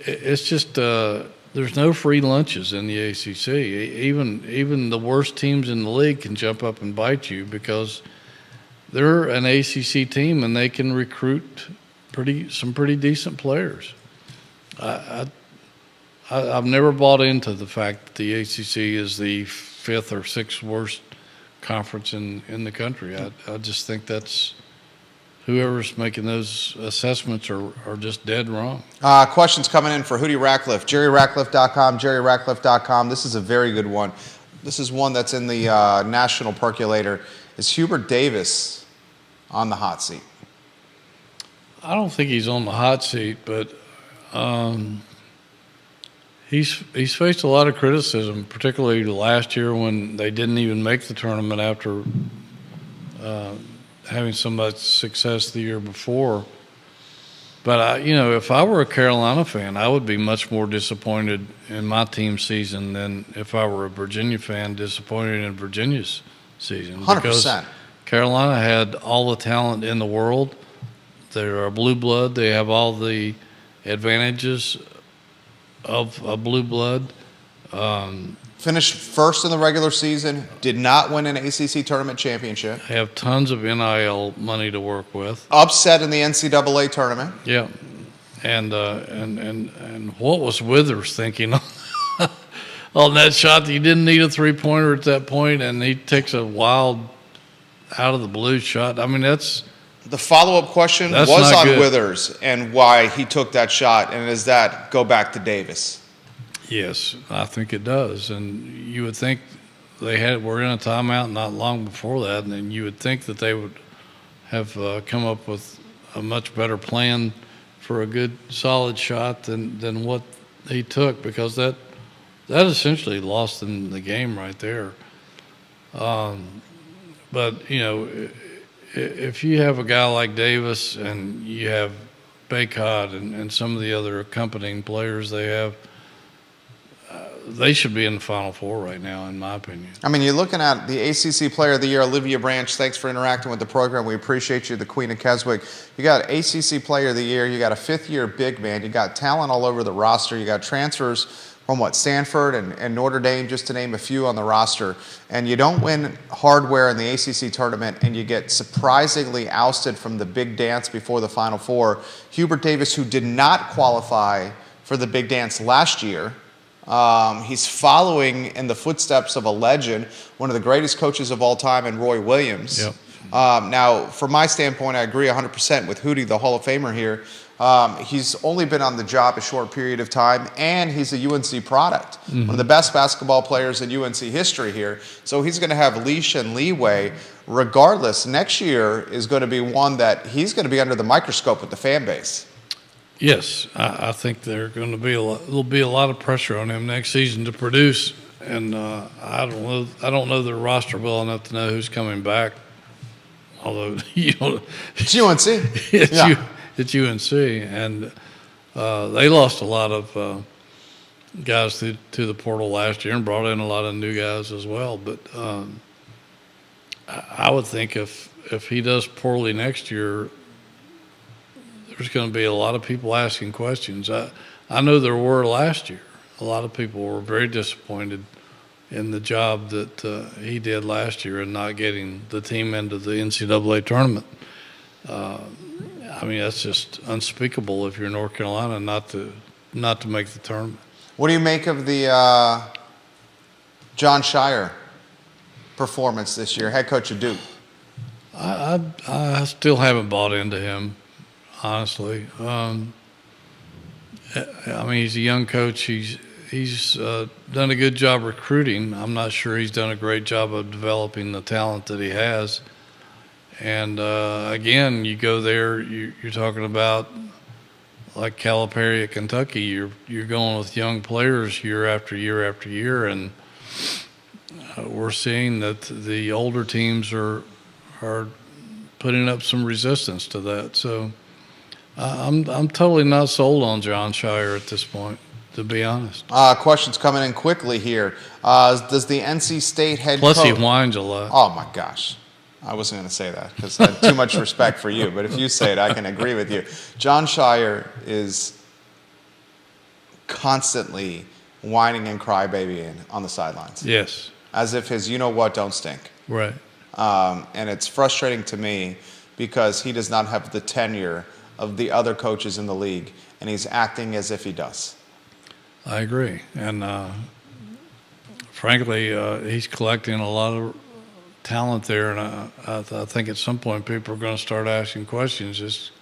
S2: it's just there's no free lunches in the ACC. Even the worst teams in the league can jump up and bite you because they're an ACC team and they can recruit some pretty decent players. I've never bought into the fact that the ACC is the 5th or 6th worst conference in the country. I just think that's whoever's making those assessments are just dead wrong.
S1: Questions coming in for Hootie Ratcliffe. JerryRatcliffe.com, JerryRatcliffe.com. This is a very good one. This is one that's in the National Percolator. Is Hubert Davis on the hot seat?
S2: I don't think he's on the hot seat, but he's faced a lot of criticism, particularly last year when they didn't even make the tournament after having so much success the year before. But if I were a Carolina fan, I would be much more disappointed in my team's season than if I were a Virginia fan disappointed in Virginia's season.
S1: 100%.
S2: Because Carolina had all the talent in the world. They're a blue blood. They have all the advantages of a blue blood.
S1: Finished first in the regular season, did not win an ACC tournament championship.
S2: Have tons of NIL money to work with.
S1: Upset in the NCAA tournament.
S2: Yeah, and what was Withers thinking on that shot? He didn't need a 3-pointer at that point, and he takes a wild, out of the blue shot. I mean, that's
S1: the follow-up question
S2: That's
S1: was
S2: not
S1: on
S2: good.
S1: Withers and why he took that shot, and does that go back to Davis?
S2: Yes, I think it does. And you would think were in a timeout not long before that, and then you would think that they would have come up with a much better plan for a good, solid shot than what he took, because that essentially lost them the game right there. But, you know, if you have a guy like Davis and you have Baycott and some of the other accompanying players they have, they should be in the Final Four right now, in my opinion.
S1: I mean, you're looking at the ACC Player of the Year, Olivia Branch. Thanks for interacting with the program. We appreciate you, the Queen of Keswick. You got ACC Player of the Year. You got a fifth-year big man. You got talent all over the roster. You got transfers from Stanford and Notre Dame, just to name a few on the roster. And you don't win hardware in the ACC tournament, and you get surprisingly ousted from the big dance before the Final Four. Hubert Davis, who did not qualify for the big dance last year, he's following in the footsteps of a legend, one of the greatest coaches of all time, in Roy Williams.
S2: Yep.
S1: Now, from my standpoint, I agree 100% with Hootie, the Hall of Famer here. He's only been on the job a short period of time, and he's a UNC product. One of the best basketball players in UNC history here. So he's going to have leash and leeway. Regardless, next year is going to be one that he's going to be under the microscope with the fan base.
S2: Yes, I think there'll be a lot of pressure on him next season to produce, and I don't know their roster well enough to know who's coming back. Although
S1: It's UNC.
S2: it's UNC, and they lost a lot of guys to the portal last year and brought in a lot of new guys as well. But I would think if he does poorly next year, there's going to be a lot of people asking questions. I know there were last year. A lot of people were very disappointed in the job that he did last year and not getting the team into the NCAA tournament. I mean, that's just unspeakable if you're North Carolina not to make the tournament.
S1: What do you make of the John Shire performance this year, head coach of Duke?
S2: I still haven't bought into him, honestly. I mean, he's a young coach. He's done a good job recruiting. I'm not sure he's done a great job of developing the talent that he has. And again, you go there, you're talking about like Calipari at Kentucky. You're going with young players year after year after year, and we're seeing that the older teams are putting up some resistance to that. So I'm totally not sold on John Shire at this point, to be honest.
S1: Questions coming in quickly here. Does the NC State head
S2: Plus,
S1: coach...
S2: he whines a lot.
S1: Oh, my gosh. I wasn't going to say that because I had too much respect for you. But if you say it, I can agree with you. John Shire is constantly whining and crybabying on the sidelines.
S2: Yes.
S1: As if his you-know-what don't stink.
S2: Right.
S1: And it's frustrating to me because he does not have the tenure of the other coaches in the league, and he's acting as if he does.
S2: I agree. And frankly, he's collecting a lot of talent there, and I think at some point people are going to start asking questions. Just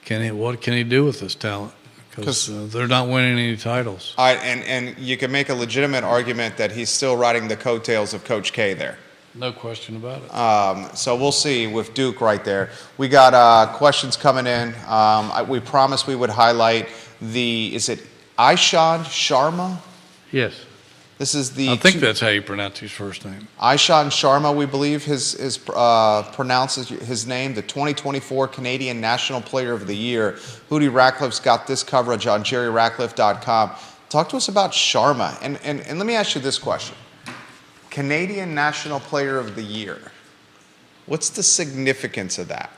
S2: what can he do with this talent? Because they're not winning any titles.
S1: All right, and you can make a legitimate argument that he's still riding the coattails of Coach K there.
S2: No question about it.
S1: So we'll see with Duke right there. We got questions coming in. We promised we would highlight is it Ishan Sharma?
S2: Yes.
S1: This is the...
S2: I think that's how you pronounce his first name.
S1: Ishan Sharma, we believe his pronounces his name, the 2024 Canadian National Player of the Year. Hootie Ratcliffe's got this coverage on jerryratcliffe.com. Talk to us about Sharma. And let me ask you this question. Canadian National Player of the Year. What's the significance of that?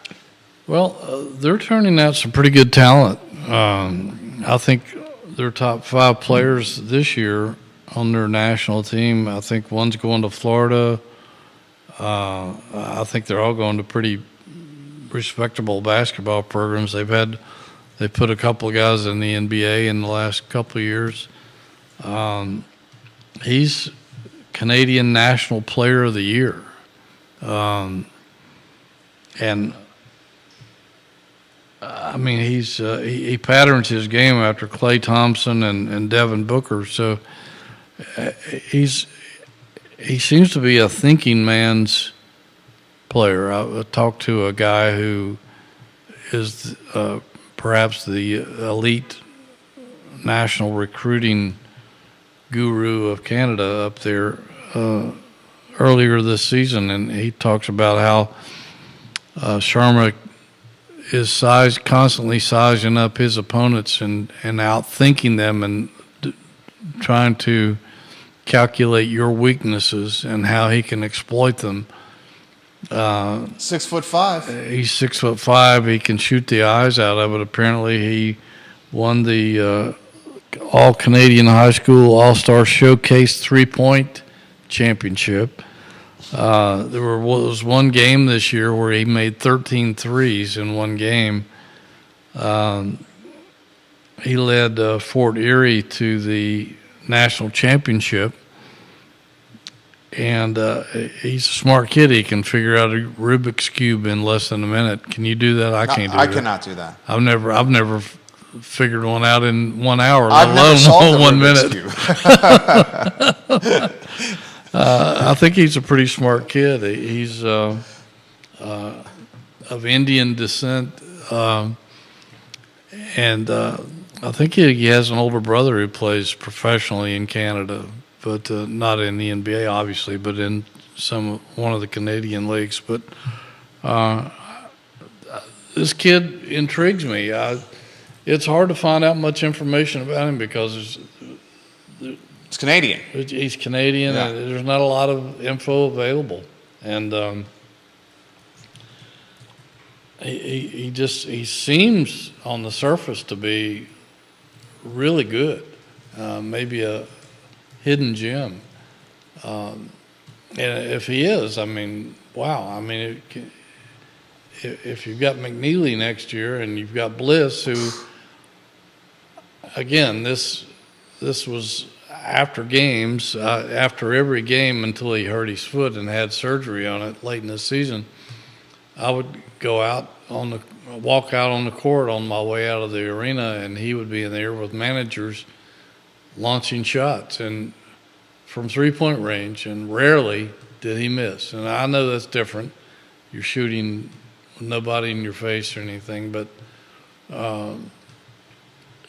S2: Well, they're turning out some pretty good talent. I think their top 5 players this year on their national team. I think one's going to Florida. I think they're all going to pretty respectable basketball programs. They put a couple of guys in the NBA in the last couple of years. He's Canadian National Player of the Year. And I mean, he patterns his game after Klay Thompson and Devin Booker. So he seems to be a thinking man's player. I talked to a guy who is perhaps the elite national recruiting guru of Canada up there earlier this season, and he talks about how Sharma is constantly sizing up his opponents and outthinking them and trying to calculate your weaknesses and how he can exploit them.
S1: 6'5".
S2: He's 6'5". He can shoot the eyes out of it. Apparently, he won the All-Canadian High School All-Star Showcase 3-point championship. There was one game this year where he made 13 threes in one game. He led Fort Erie to the national championship. And he's a smart kid. He can figure out a Rubik's Cube in less than a minute. Can you do that? I can't do that.
S1: I cannot do that.
S2: I've never figured one out in 1 hour,
S1: I've
S2: let
S1: never solved
S2: alone
S1: the
S2: 1
S1: Rubik's
S2: minute.
S1: Cube.
S2: I think he's a pretty smart kid. He's of Indian descent, and I think he has an older brother who plays professionally in Canada, but not in the NBA, obviously, but in one of the Canadian leagues. But this kid intrigues me. It's hard to find out much information about him because
S1: It's Canadian.
S2: He's Canadian,
S1: Yeah.
S2: and there's not a lot of info available. And he seems on the surface to be really good, maybe a hidden gem. And if he is, I mean, wow. I mean, if you've got McNeely next year and you've got Bliss, who, again, this was after games, after every game until he hurt his foot and had surgery on it late in the season, I would walk out on the court on my way out of the arena, and he would be in there with managers launching shots and from three-point range, and rarely did he miss. And I know that's different. You're shooting with nobody in your face or anything, but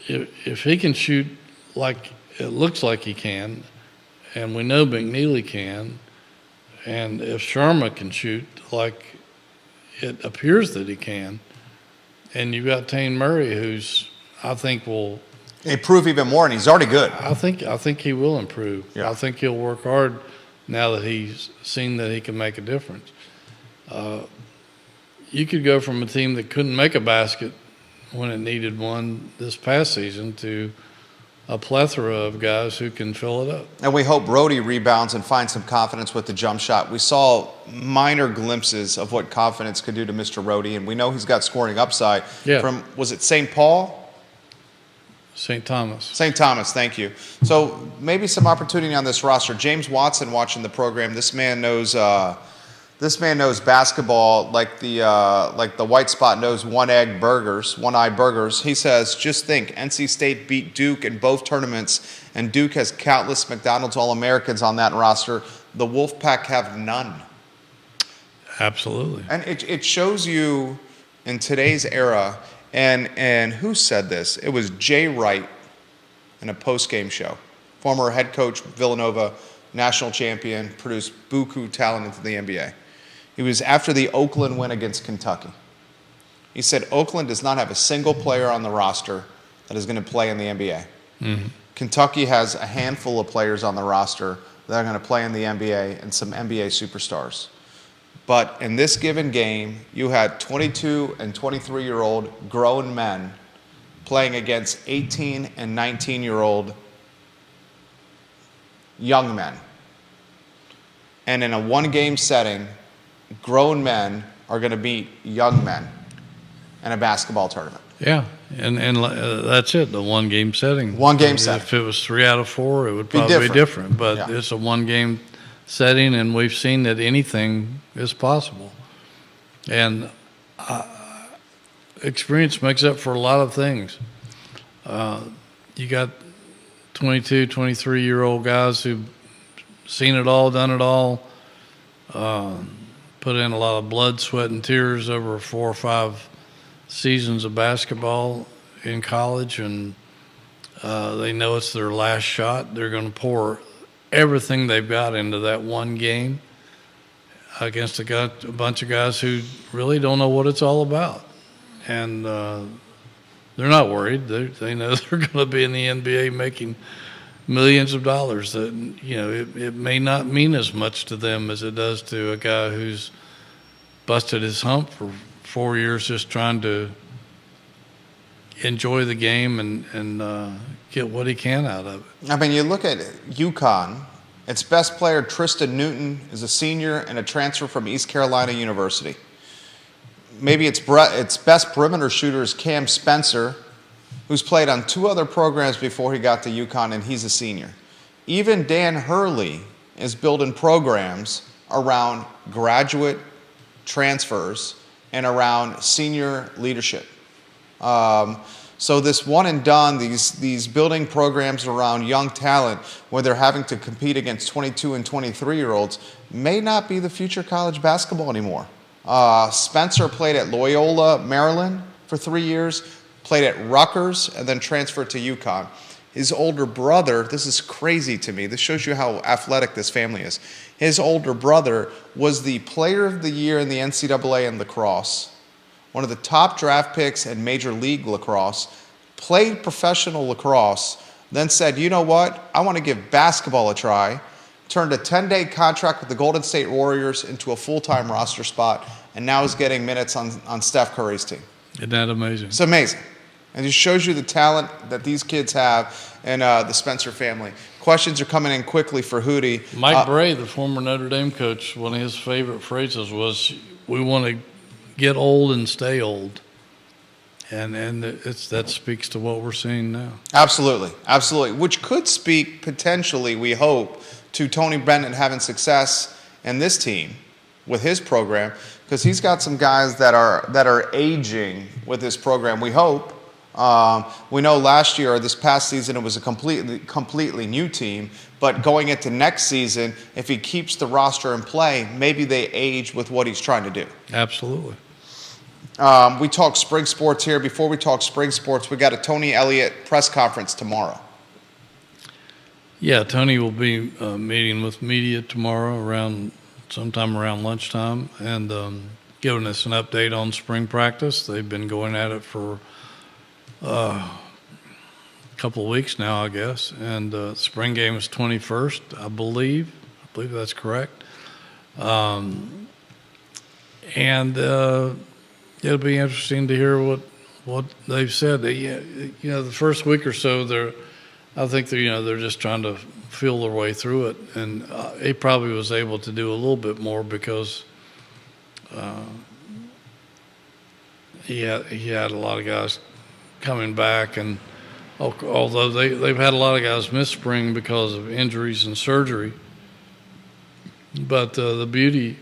S2: if he can shoot like it looks like he can, and we know McNeely can, and if Sharma can shoot like it appears that he can, and you've got Tane Murray, who's I think will
S1: improve even more, and he's already good.
S2: I think he will improve.
S1: Yeah.
S2: I think he'll work hard now that he's seen that he can make a difference. You could go from a team that couldn't make a basket when it needed one this past season to a plethora of guys who can fill it up.
S1: And we hope Brody rebounds and finds some confidence with the jump shot. We saw minor glimpses of what confidence could do to Mr. Brody, and we know he's got scoring upside from, was it St. Paul?
S2: St. Thomas.
S1: St. Thomas, thank you. So maybe some opportunity on this roster. James Watson watching the program. This man knows basketball like the white spot knows one-eye burgers. He says, just think, NC State beat Duke in both tournaments, and Duke has countless McDonald's All-Americans on that roster. The Wolfpack have none.
S2: Absolutely.
S1: And it shows you in today's era, and who said this? It was Jay Wright in a post-game show. Former head coach, Villanova, national champion, produced buku talent into the NBA. He was after the Oakland win against Kentucky. He said Oakland does not have a single player on the roster that is going to play in the NBA. Mm-hmm. Kentucky has a handful of players on the roster that are going to play in the NBA and some NBA superstars. But in this given game, you had 22 and 23-year-old grown men playing against 18 and 19-year-old young men. And in a one-game setting, grown men are going to beat young men in a basketball tournament.
S2: Yeah, and that's it, the one-game setting.
S1: One-game setting.
S2: If it was 3 out of 4, it would probably be different. But
S1: Yeah.
S2: it's a one-game setting, and we've seen that anything is possible. And experience makes up for a lot of things. You got 22, 23-year-old guys who've seen it all, done it all, put in a lot of blood, sweat, and tears over 4 or 5 seasons of basketball in college, and they know it's their last shot. They're going to pour everything they've got into that one game against a bunch of guys who really don't know what it's all about. And they're not worried. They know they're going to be in the NBA making millions of dollars. That, you know, it may not mean as much to them as it does to a guy who's busted his hump for 4 years just trying to enjoy the game and get what he can out of it.
S1: I mean, you look at UConn, its best player, Tristan Newton, is a senior and a transfer from East Carolina University. Maybe its best perimeter shooter is Cam Spencer, who's played on 2 other programs before he got to UConn, and he's a senior. Even Dan Hurley is building programs around graduate transfers and around senior leadership. So this one and done, these building programs around young talent where they're having to compete against 22 and 23-year-olds may not be the future college basketball anymore. Spencer played at Loyola, Maryland for 3 years, played at Rutgers, and then transferred to UConn. His older brother, this is crazy to me. This shows you how athletic this family is. His older brother was the player of the year in the NCAA in lacrosse, one of the top draft picks in Major League Lacrosse, played professional lacrosse, then said, you know what, I want to give basketball a try, turned a 10-day contract with the Golden State Warriors into a full-time roster spot, and now is getting minutes on Steph Curry's team.
S2: Isn't that amazing?
S1: It's amazing. And it shows you the talent that these kids have in the Spencer family. Questions are coming in quickly for Hootie.
S2: Mike Bray, the former Notre Dame coach, one of his favorite phrases was, we want to get old and stay old. And that speaks to what we're seeing now.
S1: Absolutely, absolutely. Which could speak potentially, we hope, to Tony Bennett having success in this team with his program, because he's got some guys that are aging with his program. We hope. We know last year or this past season it was a completely new team, but going into next season, if he keeps the roster in play, maybe they age with what he's trying to do.
S2: Absolutely.
S1: We talk spring sports here. Before we talk spring sports, we got a Tony Elliott press conference tomorrow.
S2: Yeah, Tony will be meeting with media tomorrow sometime around lunchtime and giving us an update on spring practice. They've been going at it for a couple of weeks now, I guess. And spring game is 21st, I believe. I believe that's correct. And it'll be interesting to hear what they've said. The first week or so, I think they're just trying to feel their way through it, and he probably was able to do a little bit more because he had a lot of guys coming back, and although they've had a lot of guys miss spring because of injuries and surgery, but the beauty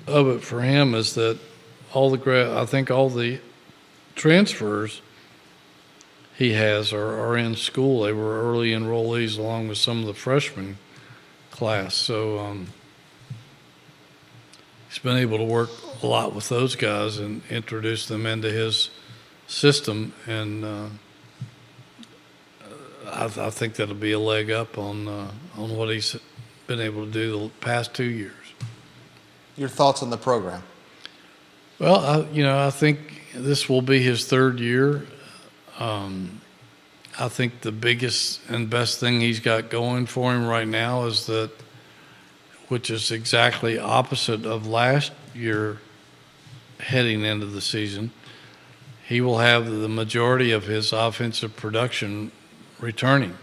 S2: of it for him is that I think all the transfers he has are in school. They were early enrollees along with some of the freshman class. So he's been able to work a lot with those guys and introduce them into his system. And I think that'll be a leg up on what he's been able to do the past 2 years.
S1: Your thoughts on the program?
S2: Well, I think this will be his 3rd year. I think the biggest and best thing he's got going for him right now is that, which is exactly opposite of last year heading into the season, he will have the majority of his offensive production returning.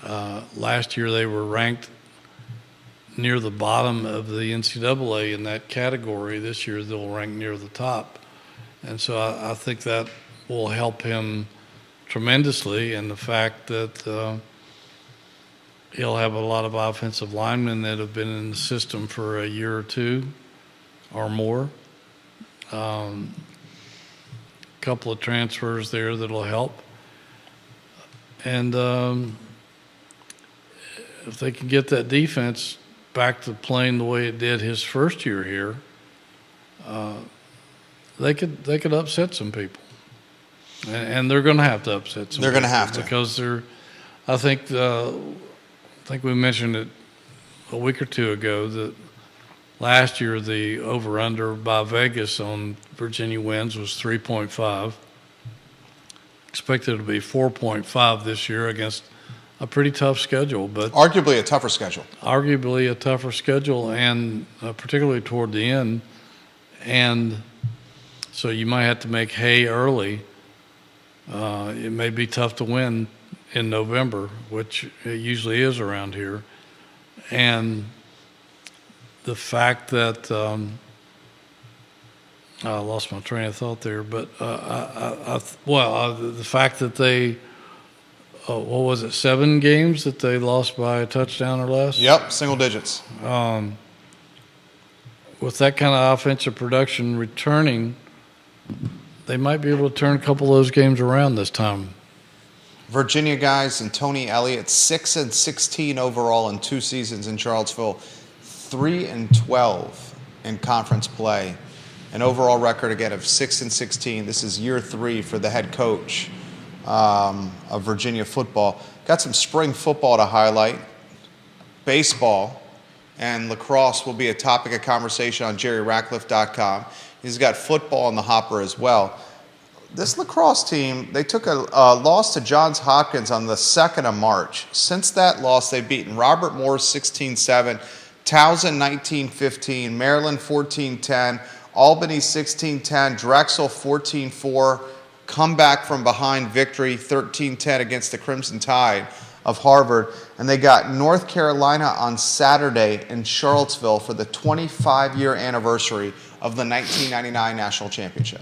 S2: Last year they were ranked near the bottom of the NCAA in that category. This year they'll rank near the top. And so I think that will help him tremendously. And the fact that he'll have a lot of offensive linemen that have been in the system for a year or two or more. Couple of transfers there that'll help. And if they can get that defense back to playing the way it did his first year here, they could upset some people, and they're going to have to upset some.
S1: They're going to have to,
S2: because I think we mentioned it a week or two ago that last year the over/under by Vegas on Virginia wins was 3.5. Expected to be 4.5 this year against a pretty tough schedule, but
S1: arguably a tougher schedule.
S2: Arguably a tougher schedule, and particularly toward the end. And so you might have to make hay early. It may be tough to win in November, which it usually is around here. And the fact that I lost my train of thought there, but the fact that they, what was it, 7 games that they lost by a touchdown or less?
S1: Yep, single digits.
S2: With that kind of offensive production returning, they might be able to turn a couple of those games around this time.
S1: Virginia guys and Tony Elliott, 6-16 overall in 2 seasons in Charlottesville, 3-12 in conference play. An overall record again of 6-16. This is year 3 for the head coach of Virginia football. Got some spring football to highlight. Baseball and lacrosse will be a topic of conversation on JerryRatcliffe.com. He's got football in the hopper as well. This lacrosse team, they took a loss to Johns Hopkins on the 2nd of March. Since that loss, they've beaten Robert Morris 16-7, Towson 19-15, Maryland 14-10, Albany 16-10, Drexel 14-4, comeback from behind victory 13-10 against the Crimson Tide of Harvard. And they got North Carolina on Saturday in Charlottesville for the 25-year anniversary of the 1999 National Championship.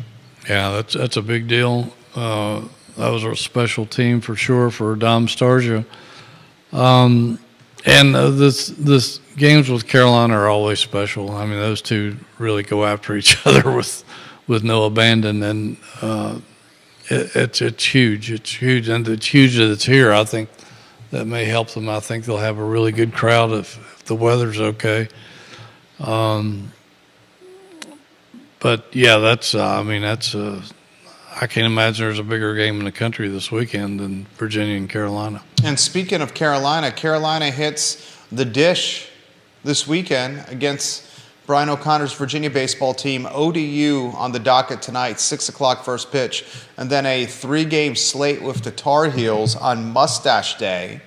S2: Yeah, that's a big deal. That was a special team for sure for Dom Starsia. And this games with Carolina are always special. I mean, those two really go after each other with no abandon, and it's huge. It's huge, and it's huge that it's here. I think that may help them. I think they'll have a really good crowd if the weather's okay. But yeah, I can't imagine there's a bigger game in the country this weekend than Virginia and Carolina.
S1: And speaking of Carolina, Carolina hits the dish this weekend against Brian O'Connor's Virginia baseball team. ODU on the docket tonight, 6 o'clock first pitch, and then a 3-game slate with the Tar Heels on Mustache Day.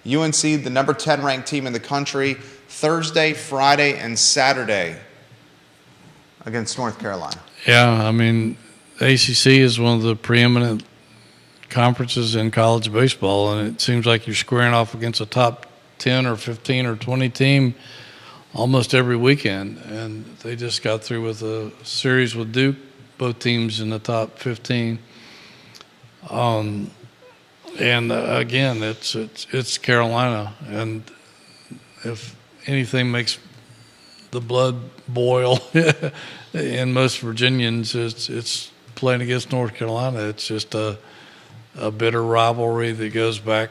S1: UNC, the number 10 ranked team in the country, Thursday, Friday, and Saturday against North Carolina.
S2: Yeah, I mean, ACC is one of the preeminent conferences in college baseball, and it seems like you're squaring off against a top 10 or 15 or 20 team almost every weekend. And they just got through with a series with Duke, both teams in the top 15. And again, it's Carolina, and if anything makes the blood boil in most Virginians, it's playing against North Carolina. It's just a bitter rivalry that goes back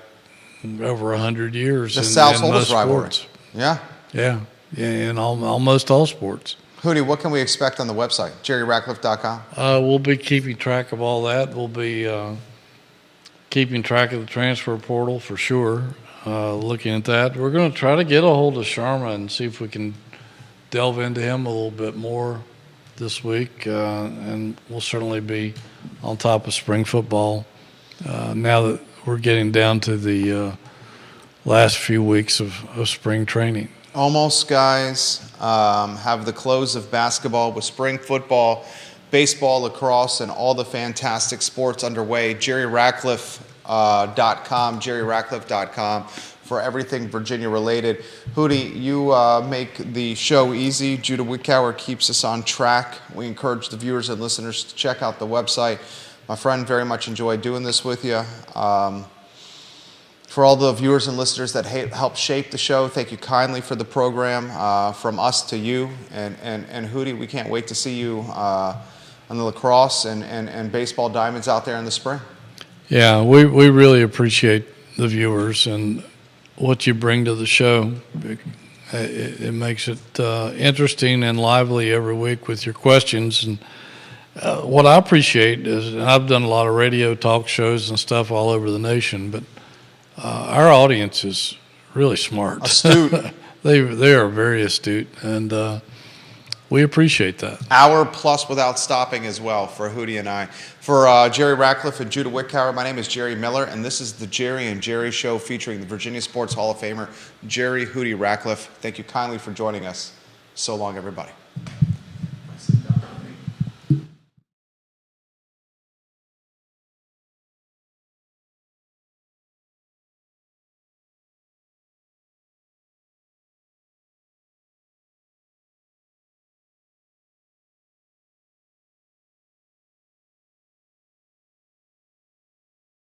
S2: over 100 years.
S1: The South's oldest rivalry. Yeah, in almost all sports. Hootie, what can we expect on the website, JerryRatcliffe.com?
S2: We'll be keeping track of all that. We'll be keeping track of the transfer portal for sure, looking at that. We're going to try to get a hold of Sharma and see if we can delve into him a little bit more this week, and we'll certainly be on top of spring football now that we're getting down to the last few weeks of spring training.
S1: Almost, guys, have the close of basketball with spring football, baseball, lacrosse, and all the fantastic sports underway. Jerry Ratcliffe JerryRatcliffe.com for everything Virginia related. Hootie, you make the show easy. Judah Wickauer keeps us on track. We encourage the viewers and listeners to check out the website. My friend, very much enjoyed doing this with you. For all the viewers and listeners that helped shape the show, thank you kindly for the program. From us to you. And Hootie, we can't wait to see you on the lacrosse and baseball diamonds out there in the spring.
S2: Yeah, we really appreciate the viewers and what you bring to the show. It makes it interesting and lively every week with your questions. And what I appreciate is, and I've done a lot of radio talk shows and stuff all over the nation, but our audience is really smart.
S1: Astute.
S2: They are very astute, and we appreciate that.
S1: Hour plus without stopping as well for Hootie and I. For Jerry Ratcliffe and Judah Wickauer, my name is Jerry Miller, and this is the Jerry and Jerry Show featuring the Virginia Sports Hall of Famer, Jerry Hootie Ratcliffe. Thank you kindly for joining us. So long, everybody.